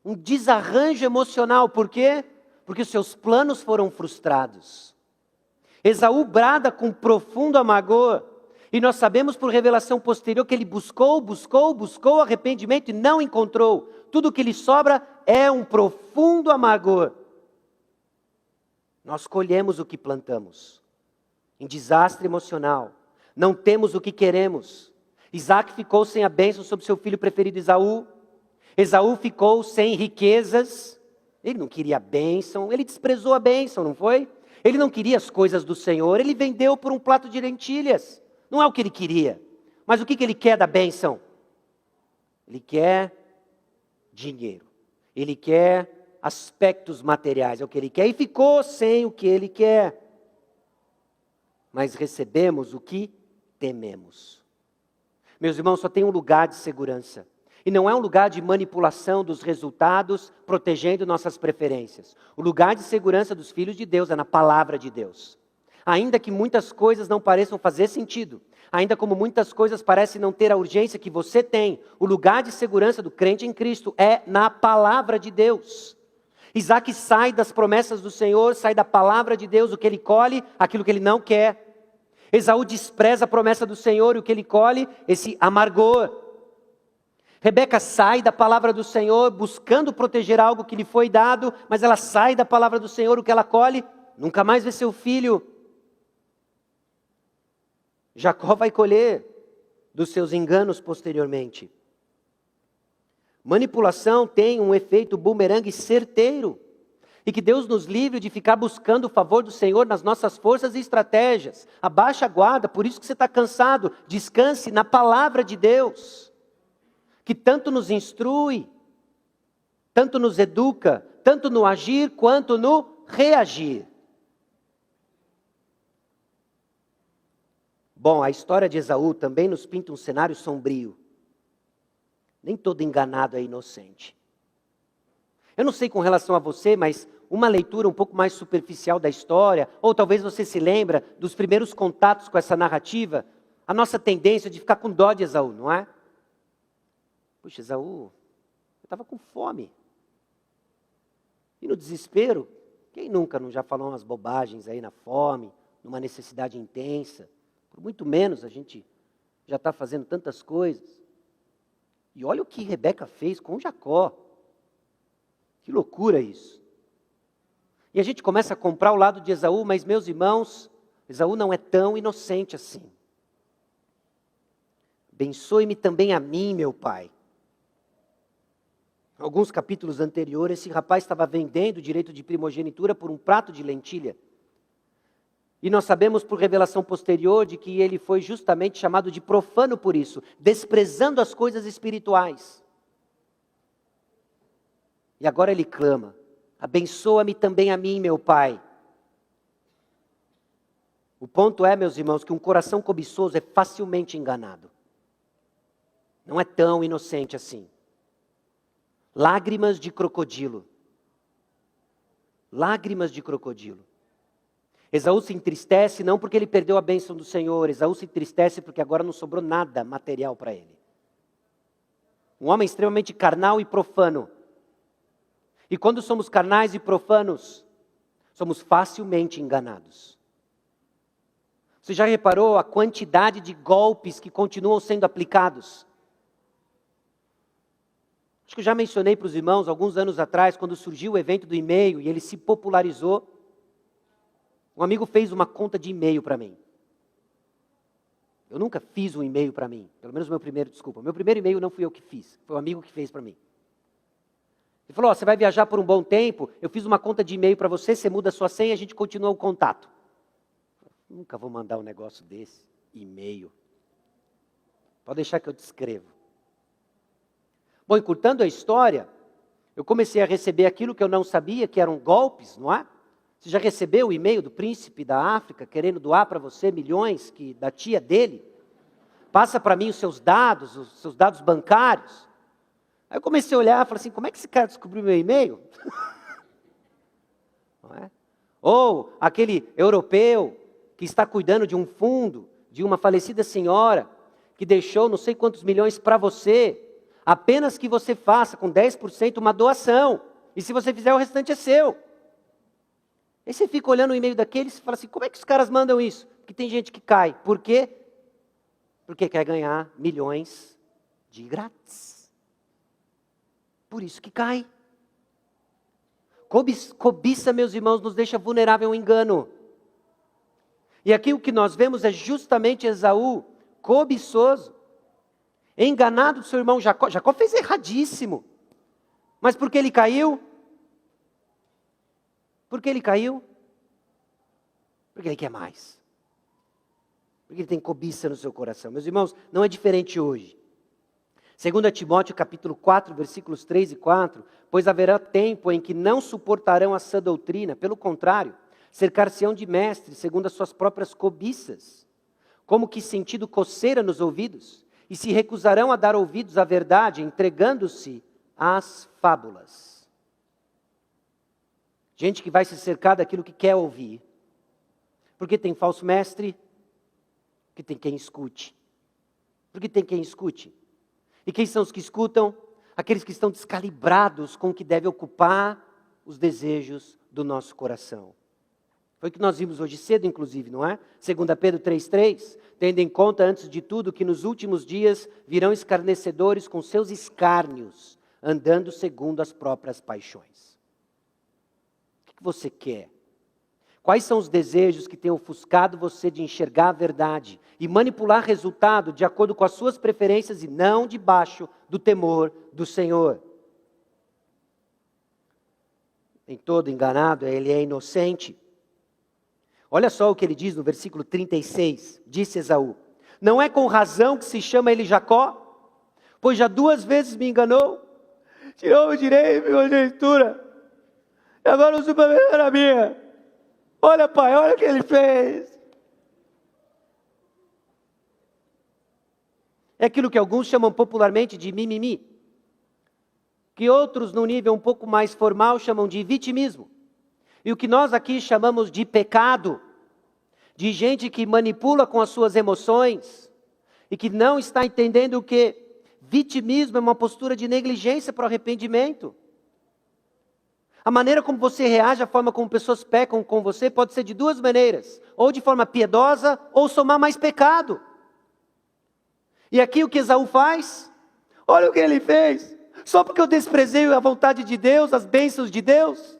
Um desarranjo emocional, por quê? Porque os seus planos foram frustrados. Esaú brada com profundo amargor. E nós sabemos por revelação posterior que ele buscou arrependimento e não encontrou. Tudo que lhe sobra é um profundo amargor. Nós colhemos o que plantamos. Em desastre emocional. Não temos o que queremos. Isaac ficou sem a bênção sobre seu filho preferido Esaú. Esaú ficou sem riquezas. Ele não queria a bênção. Ele desprezou a bênção, não foi? Ele não queria as coisas do Senhor. Ele vendeu por um prato de lentilhas. Não é o que ele queria. Mas o que ele quer da bênção? Ele quer dinheiro. Ele quer aspectos materiais. É o que ele quer. E ficou sem o que ele quer. Mas recebemos o que tememos. Meus irmãos, só tem um lugar de segurança. E não é um lugar de manipulação dos resultados, protegendo nossas preferências. O lugar de segurança dos filhos de Deus é na palavra de Deus. Ainda que muitas coisas não pareçam fazer sentido, ainda como muitas coisas parecem não ter a urgência que você tem, o lugar de segurança do crente em Cristo é na palavra de Deus. Isaac sai das promessas do Senhor, sai da palavra de Deus, o que ele colhe, aquilo que ele não quer. Esaú despreza a promessa do Senhor e o que ele colhe, esse amargor. Rebeca sai da palavra do Senhor, buscando proteger algo que lhe foi dado, mas ela sai da palavra do Senhor, o que ela colhe, nunca mais vê seu filho. Jacó vai colher dos seus enganos posteriormente. Manipulação tem um efeito bumerangue certeiro. E que Deus nos livre de ficar buscando o favor do Senhor nas nossas forças e estratégias. Abaixa a guarda, por isso que você está cansado. Descanse na palavra de Deus. Que tanto nos instrui, tanto nos educa, tanto no agir quanto no reagir. Bom, a história de Esaú também nos pinta um cenário sombrio. Nem todo enganado é inocente. Eu não sei com relação a você, mas uma leitura um pouco mais superficial da história, ou talvez você se lembra dos primeiros contatos com essa narrativa, a nossa tendência de ficar com dó de Esaú, não é? Puxa, Esaú, eu estava com fome. E no desespero, quem nunca não já falou umas bobagens aí na fome, numa necessidade intensa? Por muito menos a gente já está fazendo tantas coisas. E olha o que Rebeca fez com Jacó. Que loucura isso. E a gente começa a comprar o lado de Esaú, mas meus irmãos, Esaú não é tão inocente assim. Abençoe-me também a mim, meu pai. Alguns capítulos anteriores, esse rapaz estava vendendo o direito de primogenitura por um prato de lentilha. E nós sabemos por revelação posterior de que ele foi justamente chamado de profano por isso, desprezando as coisas espirituais. E agora ele clama: abençoa-me também a mim, meu pai. O ponto é, meus irmãos, que um coração cobiçoso é facilmente enganado. Não é tão inocente assim. Lágrimas de crocodilo. Lágrimas de crocodilo. Esaú se entristece não porque ele perdeu a bênção do Senhor. Esaú se entristece porque agora não sobrou nada material para ele. Um homem extremamente carnal e profano. E quando somos carnais e profanos, somos facilmente enganados. Você já reparou a quantidade de golpes que continuam sendo aplicados? Acho que eu já mencionei para os irmãos, alguns anos atrás, quando surgiu o evento do e-mail e ele se popularizou, um amigo fez uma conta de e-mail para mim. Eu nunca fiz um e-mail para mim, pelo menos meu primeiro e-mail não fui eu que fiz, foi um amigo que fez para mim. Ele falou: você vai viajar por um bom tempo, eu fiz uma conta de e-mail para você, você muda a sua senha e a gente continua o contato. Nunca vou mandar um negócio desse, e-mail. Pode deixar que eu descrevo. Bom, encurtando a história, eu comecei a receber aquilo que eu não sabia, que eram golpes, não é? Você já recebeu o e-mail do príncipe da África, querendo doar para você milhões da tia dele? Passa para mim os seus dados bancários. Aí eu comecei a olhar e falei assim: como é que esse cara descobriu meu e-mail? Não é? Ou aquele europeu que está cuidando de um fundo, de uma falecida senhora, que deixou não sei quantos milhões para você, apenas que você faça com 10% uma doação, e se você fizer o restante é seu. Aí você fica olhando o e-mail daqueles e fala assim: como é que os caras mandam isso? Porque tem gente que cai. Por quê? Porque quer ganhar milhões de grátis. Por isso que cai. Cobiça, meus irmãos, nos deixa vulnerável ao engano. E aqui o que nós vemos é justamente Esaú, cobiçoso, enganado do seu irmão Jacó. Jacó fez erradíssimo. Mas por que ele caiu? Por que ele caiu? Porque ele quer mais. Porque ele tem cobiça no seu coração. Meus irmãos, não é diferente hoje. 2 Timóteo capítulo 4, versículos 3 e 4, pois haverá tempo em que não suportarão a sã doutrina, pelo contrário, cercar-se-ão de mestres, segundo as suas próprias cobiças, como que sentindo coceira nos ouvidos, e se recusarão a dar ouvidos à verdade, entregando-se às fábulas. Gente que vai se cercar daquilo que quer ouvir. Porque tem falso mestre, porque tem quem escute. Porque tem quem escute. E quem são os que escutam? Aqueles que estão descalibrados com o que deve ocupar os desejos do nosso coração. Foi o que nós vimos hoje cedo, inclusive, não é? 2 Pedro 3,3, tendo em conta, antes de tudo, que nos últimos dias virão escarnecedores com seus escárnios, andando segundo as próprias paixões. O que você quer? Quais são os desejos que têm ofuscado você de enxergar a verdade e manipular resultado de acordo com as suas preferências e não debaixo do temor do Senhor? Nem todo enganado, ele é inocente. Olha só o que ele diz no versículo 36, disse Esaú: não é com razão que se chama ele Jacó? Pois já 2 vezes me enganou, tirou o direito e primogenitura, e agora o suplemento era minha. Olha, pai, olha o que ele fez. É aquilo que alguns chamam popularmente de mimimi, que outros, num nível um pouco mais formal, chamam de vitimismo. E o que nós aqui chamamos de pecado, de gente que manipula com as suas emoções, e que não está entendendo que vitimismo é uma postura de negligência para o arrependimento. A maneira como você reage, a forma como pessoas pecam com você, pode ser de 2 maneiras. Ou de forma piedosa, ou somar mais pecado. E aqui o que Esaú faz? Olha o que ele fez. Só porque eu desprezei a vontade de Deus, as bênçãos de Deus.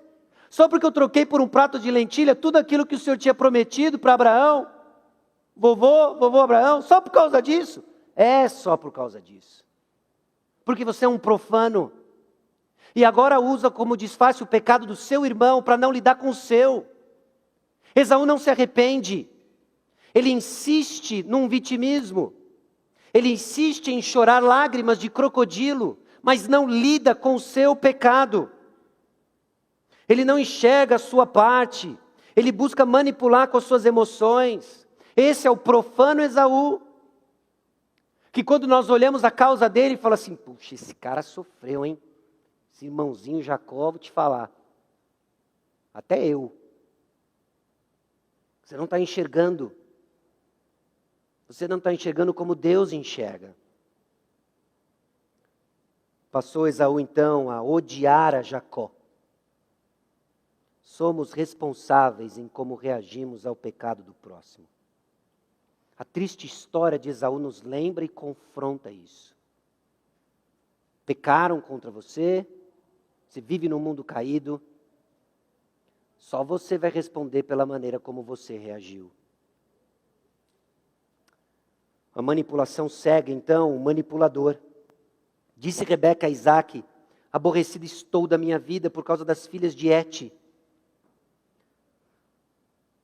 Só porque eu troquei por um prato de lentilha tudo aquilo que o Senhor tinha prometido para Abraão. Vovô Abraão, só por causa disso? É só por causa disso. Porque você é um profano. E agora usa como disfarce o pecado do seu irmão para não lidar com o seu. Esaú não se arrepende. Ele insiste num vitimismo. Ele insiste em chorar lágrimas de crocodilo, mas não lida com o seu pecado. Ele não enxerga a sua parte. Ele busca manipular com as suas emoções. Esse é o profano Esaú. Que quando nós olhamos a causa dele, fala assim, puxa, esse cara sofreu, hein? Esse irmãozinho Jacó, vou te falar. Até eu. Você não está enxergando. Você não está enxergando como Deus enxerga. Passou Esaú então a odiar a Jacó. Somos responsáveis em como reagimos ao pecado do próximo. A triste história de Esaú nos lembra e confronta isso. Pecaram contra você, você vive num mundo caído, só você vai responder pela maneira como você reagiu. A manipulação cega, então, o manipulador. Disse Rebeca a Isaque, aborrecida estou da minha vida por causa das filhas de Et.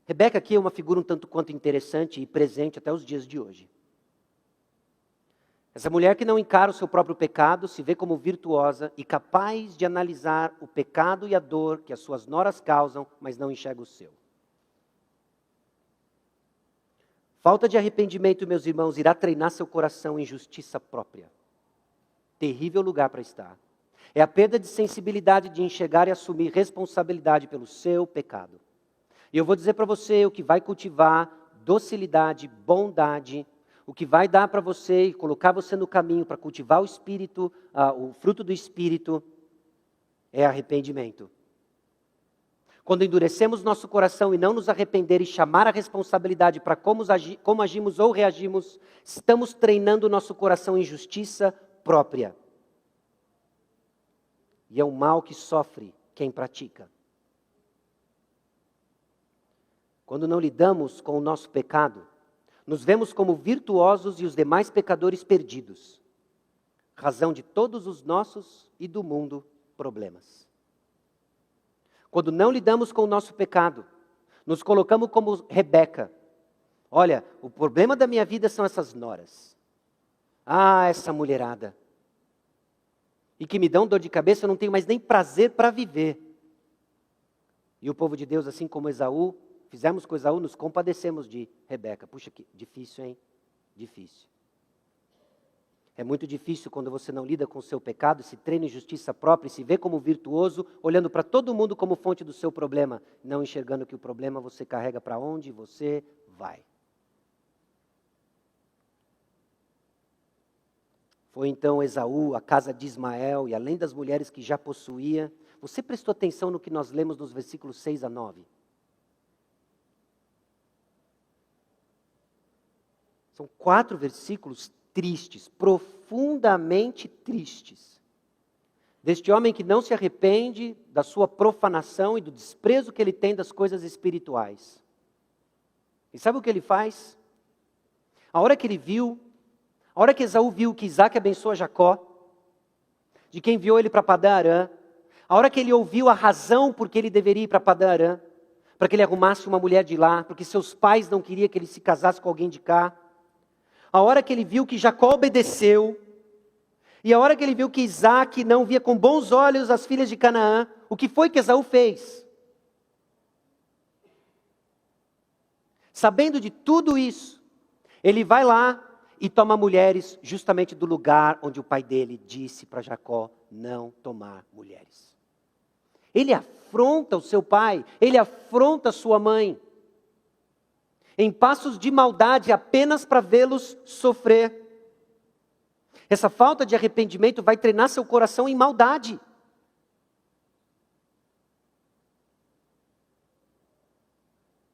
Rebeca aqui é uma figura um tanto quanto interessante e presente até os dias de hoje. Essa mulher que não encara o seu próprio pecado, se vê como virtuosa e capaz de analisar o pecado e a dor que as suas noras causam, mas não enxerga o seu. Falta de arrependimento, meus irmãos, irá treinar seu coração em justiça própria. Terrível lugar para estar. É a perda de sensibilidade de enxergar e assumir responsabilidade pelo seu pecado. E eu vou dizer para você o que vai cultivar docilidade, bondade, o que vai dar para você e colocar você no caminho para cultivar o Espírito, o fruto do Espírito, é arrependimento. Quando endurecemos nosso coração e não nos arrepender e chamar a responsabilidade para como agimos ou reagimos, estamos treinando o nosso coração em justiça própria. E é um mal que sofre quem pratica. Quando não lidamos com o nosso pecado, nos vemos como virtuosos e os demais pecadores perdidos. Razão de todos os nossos e do mundo problemas. Quando não lidamos com o nosso pecado, nos colocamos como Rebeca. Olha, o problema da minha vida são essas noras. Ah, essa mulherada. E que me dão dor de cabeça, eu não tenho mais nem prazer para viver. E o povo de Deus, assim como Esaú, fizemos com Esaú, nos compadecemos de Rebeca. Puxa, que difícil, hein? Difícil. É muito difícil quando você não lida com o seu pecado, se treina em justiça própria e se vê como virtuoso, olhando para todo mundo como fonte do seu problema, não enxergando que o problema você carrega para onde você vai. Foi então Esaú, a casa de Ismael, e além das mulheres que já possuía, você prestou atenção no que nós lemos nos versículos 6 a 9? São 4 versículos tristes, profundamente tristes. Deste homem que não se arrepende da sua profanação e do desprezo que ele tem das coisas espirituais. E sabe o que ele faz? A hora que Esaú viu que Isaac abençoa Jacó, de quem enviou ele para Padã Arã, a hora que ele ouviu a razão por que ele deveria ir para Padã Arã, para que ele arrumasse uma mulher de lá, porque seus pais não queriam que ele se casasse com alguém de cá, a hora que ele viu que Jacó obedeceu, e a hora que ele viu que Isaac não via com bons olhos as filhas de Canaã, o que foi que Esaú fez? Sabendo de tudo isso, ele vai lá e toma mulheres justamente do lugar onde o pai dele disse para Jacó não tomar mulheres. Ele afronta o seu pai, ele afronta a sua mãe, em passos de maldade apenas para vê-los sofrer. Essa falta de arrependimento vai treinar seu coração em maldade.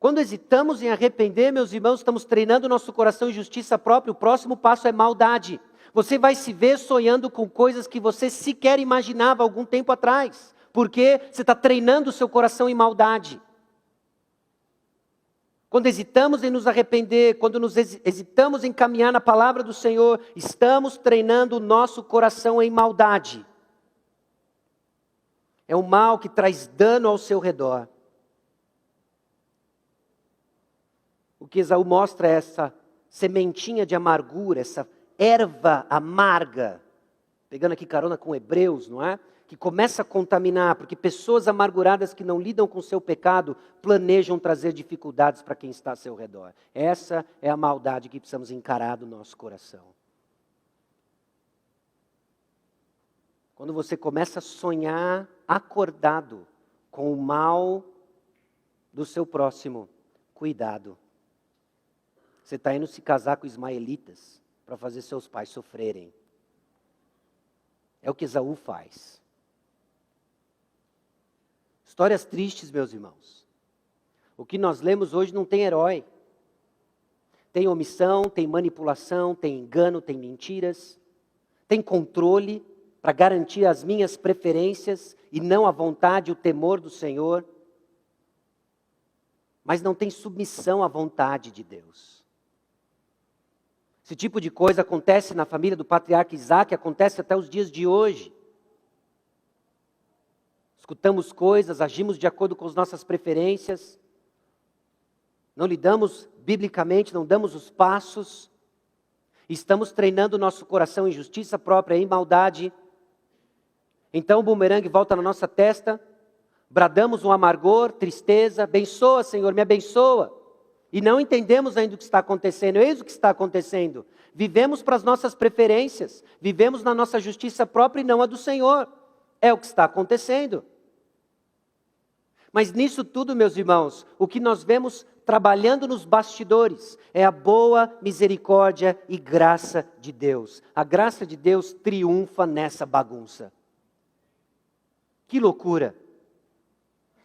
Quando hesitamos em arrepender, meus irmãos, estamos treinando o nosso coração em justiça própria. O próximo passo é maldade. Você vai se ver sonhando com coisas que você sequer imaginava algum tempo atrás. Porque você está treinando o seu coração em maldade. Quando hesitamos em nos arrepender, quando hesitamos em caminhar na palavra do Senhor, estamos treinando o nosso coração em maldade. É um mal que traz dano ao seu redor. O que Esaú mostra é essa sementinha de amargura, essa erva amarga, pegando aqui carona com Hebreus, não é? Que começa a contaminar, porque pessoas amarguradas que não lidam com o seu pecado planejam trazer dificuldades para quem está a seu redor. Essa é a maldade que precisamos encarar do nosso coração. Quando você começa a sonhar acordado com o mal do seu próximo, cuidado. Você está indo se casar com ismaelitas para fazer seus pais sofrerem. É o que Esaú faz. Histórias tristes, meus irmãos. O que nós lemos hoje não tem herói. Tem omissão, tem manipulação, tem engano, tem mentiras. Tem controle para garantir as minhas preferências e não a vontade e o temor do Senhor. Mas não tem submissão à vontade de Deus. Esse tipo de coisa acontece na família do patriarca Isaac, acontece até os dias de hoje. Escutamos coisas, agimos de acordo com as nossas preferências, não lidamos biblicamente, não damos os passos, estamos treinando o nosso coração em justiça própria, em maldade. Então o bumerangue volta na nossa testa, bradamos um amargor, tristeza, abençoa, Senhor, me abençoa. E não entendemos ainda o que está acontecendo. Eis o que está acontecendo. Vivemos para as nossas preferências. Vivemos na nossa justiça própria e não a do Senhor. É o que está acontecendo. Mas nisso tudo, meus irmãos, o que nós vemos trabalhando nos bastidores é a boa misericórdia e graça de Deus. A graça de Deus triunfa nessa bagunça. Que loucura.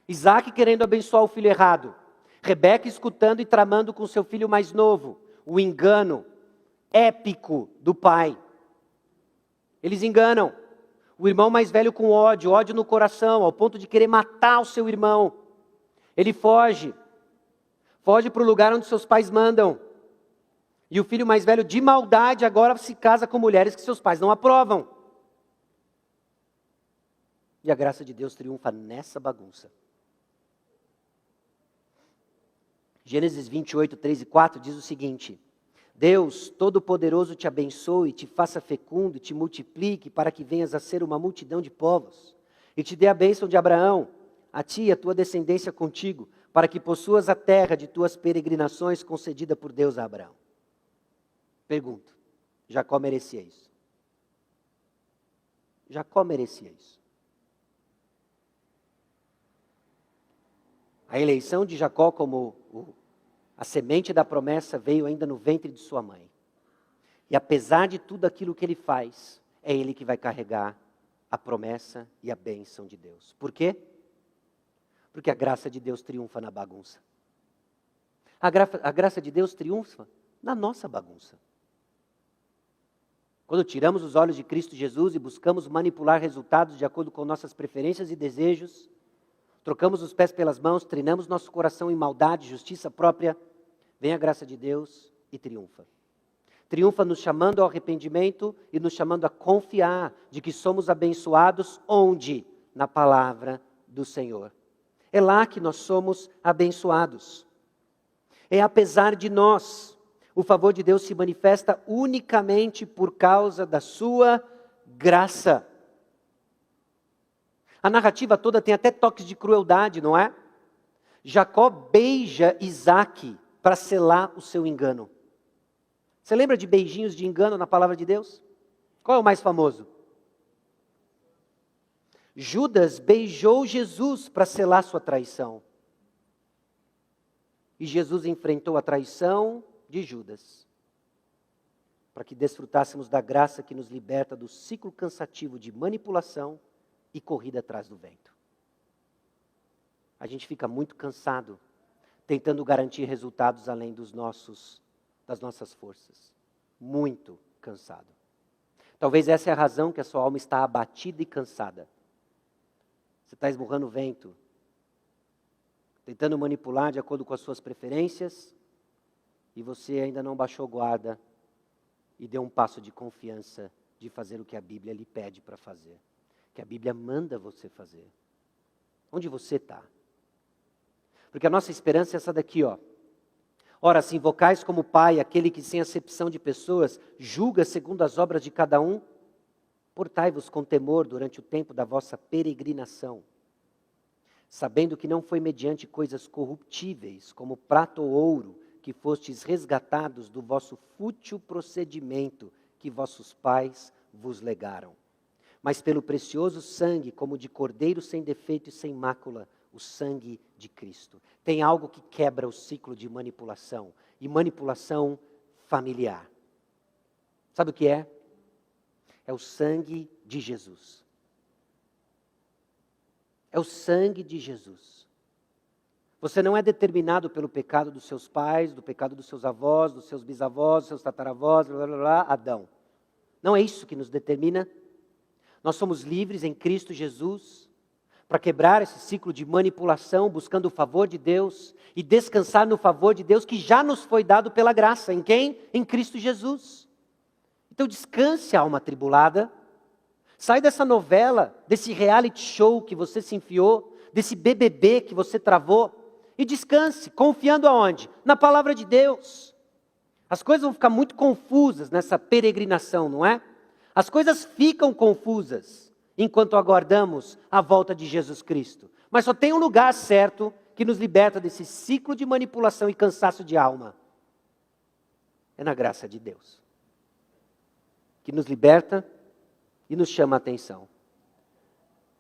Isaac querendo abençoar o filho errado. Rebeca escutando e tramando com seu filho mais novo, o engano épico do pai. Eles enganam. O irmão mais velho com ódio no coração, ao ponto de querer matar o seu irmão. Ele foge para o lugar onde seus pais mandam. E o filho mais velho, de maldade, agora se casa com mulheres que seus pais não aprovam. E a graça de Deus triunfa nessa bagunça. Gênesis 28, 3 e 4 diz o seguinte: Deus Todo-Poderoso te abençoe, te faça fecundo e te multiplique para que venhas a ser uma multidão de povos. E te dê a bênção de Abraão, a ti e a tua descendência contigo, para que possuas a terra de tuas peregrinações concedida por Deus a Abraão. Pergunto, Jacó merecia isso? Jacó merecia isso. A eleição de Jacó como a semente da promessa veio ainda no ventre de sua mãe. E apesar de tudo aquilo que ele faz, é ele que vai carregar a promessa e a bênção de Deus. Por quê? Porque a graça de Deus triunfa na bagunça. A graça de Deus triunfa na nossa bagunça. Quando tiramos os olhos de Cristo Jesus e buscamos manipular resultados de acordo com nossas preferências e desejos, trocamos os pés pelas mãos, treinamos nosso coração em maldade, justiça própria, vem a graça de Deus e triunfa. Triunfa nos chamando ao arrependimento e nos chamando a confiar de que somos abençoados onde? Na palavra do Senhor. É lá que nós somos abençoados. É apesar de nós, o favor de Deus se manifesta unicamente por causa da sua graça. A narrativa toda tem até toques de crueldade, não é? Jacó beija Isaac para selar o seu engano. Você lembra de beijinhos de engano na palavra de Deus? Qual é o mais famoso? Judas beijou Jesus para selar sua traição. E Jesus enfrentou a traição de Judas, para que desfrutássemos da graça que nos liberta do ciclo cansativo de manipulação e corrida atrás do vento. A gente fica muito cansado, tentando garantir resultados além das nossas forças. Muito cansado. Talvez essa é a razão que a sua alma está abatida e cansada. Você está esmurrando o vento, tentando manipular de acordo com as suas preferências, e você ainda não baixou guarda e deu um passo de confiança de fazer o que a Bíblia lhe pede para fazer. Que a Bíblia manda você fazer. Onde você está? Porque a nossa esperança é essa daqui, ó. Ora, se invocais como Pai aquele que sem acepção de pessoas julga segundo as obras de cada um, portai-vos com temor durante o tempo da vossa peregrinação, sabendo que não foi mediante coisas corruptíveis, como prata ou ouro, que fostes resgatados do vosso fútil procedimento que vossos pais vos legaram, mas pelo precioso sangue, como de cordeiro sem defeito e sem mácula, o sangue de Cristo. Tem algo que quebra o ciclo de manipulação, e manipulação familiar. Sabe o que é? É o sangue de Jesus. É o sangue de Jesus. Você não é determinado pelo pecado dos seus pais, do pecado dos seus avós, dos seus bisavós, dos seus tataravós, blá, blá, blá, Adão. Não é isso que nos determina. Nós somos livres em Cristo Jesus para quebrar esse ciclo de manipulação, buscando o favor de Deus e descansar no favor de Deus que já nos foi dado pela graça. Em quem? Em Cristo Jesus. Então descanse, alma atribulada. Sai dessa novela, desse reality show que você se enfiou, desse BBB que você travou, e descanse, confiando aonde? Na palavra de Deus. As coisas vão ficar muito confusas nessa peregrinação, não é? As coisas ficam confusas enquanto aguardamos a volta de Jesus Cristo. Mas só tem um lugar certo que nos liberta desse ciclo de manipulação e cansaço de alma. É na graça de Deus. Que nos liberta e nos chama a atenção.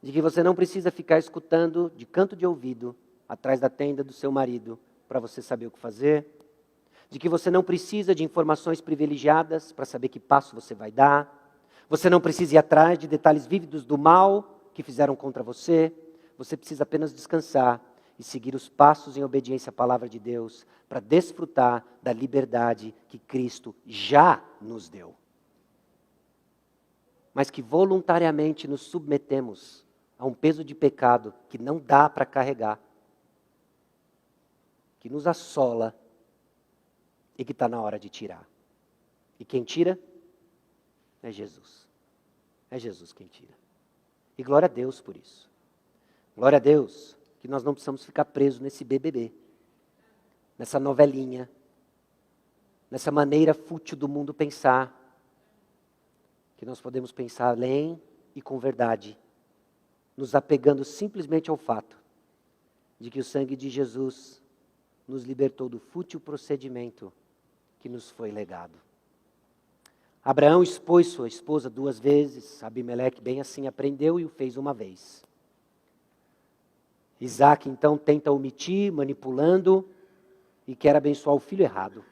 De que você não precisa ficar escutando de canto de ouvido, atrás da tenda do seu marido, para você saber o que fazer. De que você não precisa de informações privilegiadas para saber que passo você vai dar. Você não precisa ir atrás de detalhes vívidos do mal que fizeram contra você. Você precisa apenas descansar e seguir os passos em obediência à palavra de Deus para desfrutar da liberdade que Cristo já nos deu. Mas que voluntariamente nos submetemos a um peso de pecado que não dá para carregar, que nos assola e que está na hora de tirar. E quem tira? É Jesus. É Jesus quem tira. E glória a Deus por isso. Glória a Deus que nós não precisamos ficar presos nesse BBB, nessa novelinha, nessa maneira fútil do mundo pensar, que nós podemos pensar além e com verdade, nos apegando simplesmente ao fato de que o sangue de Jesus nos libertou do fútil procedimento que nos foi legado. Abraão expôs sua esposa 2 vezes, Abimeleque bem assim aprendeu e o fez uma vez. Isaac então tenta omitir, manipulando, e quer abençoar o filho errado.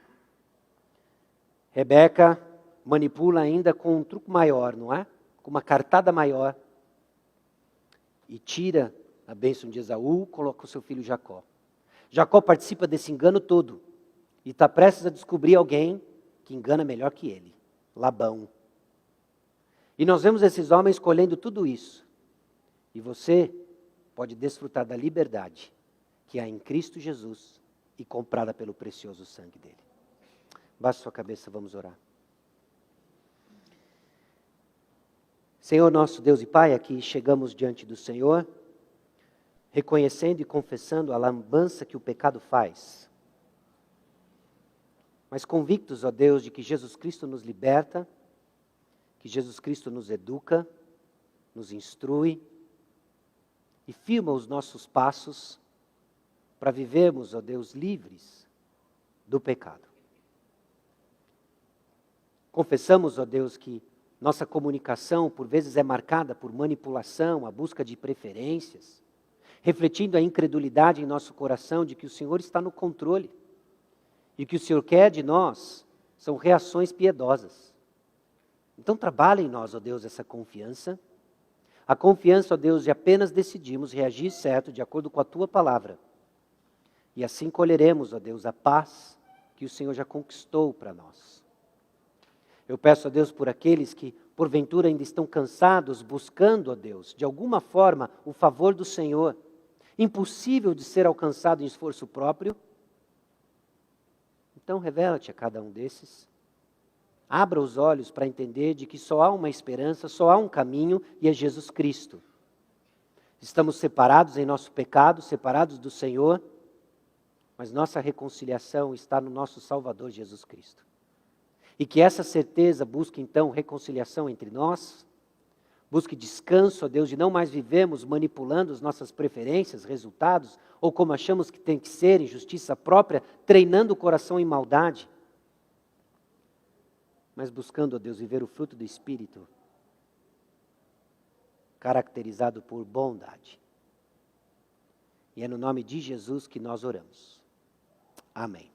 Rebeca manipula ainda com um truque maior, não é? Com uma cartada maior. E tira a bênção de Esaú, coloca o seu filho Jacó. Jacó participa desse engano todo. E está prestes a descobrir alguém que engana melhor que ele. Labão. E nós vemos esses homens colhendo tudo isso. E você pode desfrutar da liberdade que há em Cristo Jesus e comprada pelo precioso sangue dele. Baixe sua cabeça, vamos orar. Senhor nosso Deus e Pai, aqui chegamos diante do Senhor, reconhecendo e confessando a lambança que o pecado faz. Mas convictos, ó Deus, de que Jesus Cristo nos liberta, que Jesus Cristo nos educa, nos instrui e firma os nossos passos para vivermos, ó Deus, livres do pecado. Confessamos, ó Deus, que nossa comunicação por vezes é marcada por manipulação, a busca de preferências, refletindo a incredulidade em nosso coração de que o Senhor está no controle. E o que o Senhor quer de nós são reações piedosas. Então trabalha em nós, ó Deus, essa confiança. A confiança, ó Deus, de apenas decidirmos reagir certo de acordo com a Tua palavra. E assim colheremos, ó Deus, a paz que o Senhor já conquistou para nós. Eu peço a Deus por aqueles que, porventura, ainda estão cansados, buscando, ó Deus, de alguma forma, o favor do Senhor, impossível de ser alcançado em esforço próprio. Então, revela-te a cada um desses. Abra os olhos para entender de que só há uma esperança, só há um caminho, e é Jesus Cristo. Estamos separados em nosso pecado, separados do Senhor, Mas nossa reconciliação está no nosso Salvador Jesus Cristo. E que essa certeza busque então reconciliação entre nós, busque descanso, ó Deus, de não mais vivemos manipulando as nossas preferências, resultados, ou como achamos que tem que ser, em justiça própria, treinando o coração em maldade. Mas buscando, ó Deus, viver o fruto do Espírito, caracterizado por bondade. E é no nome de Jesus que nós oramos. Amém.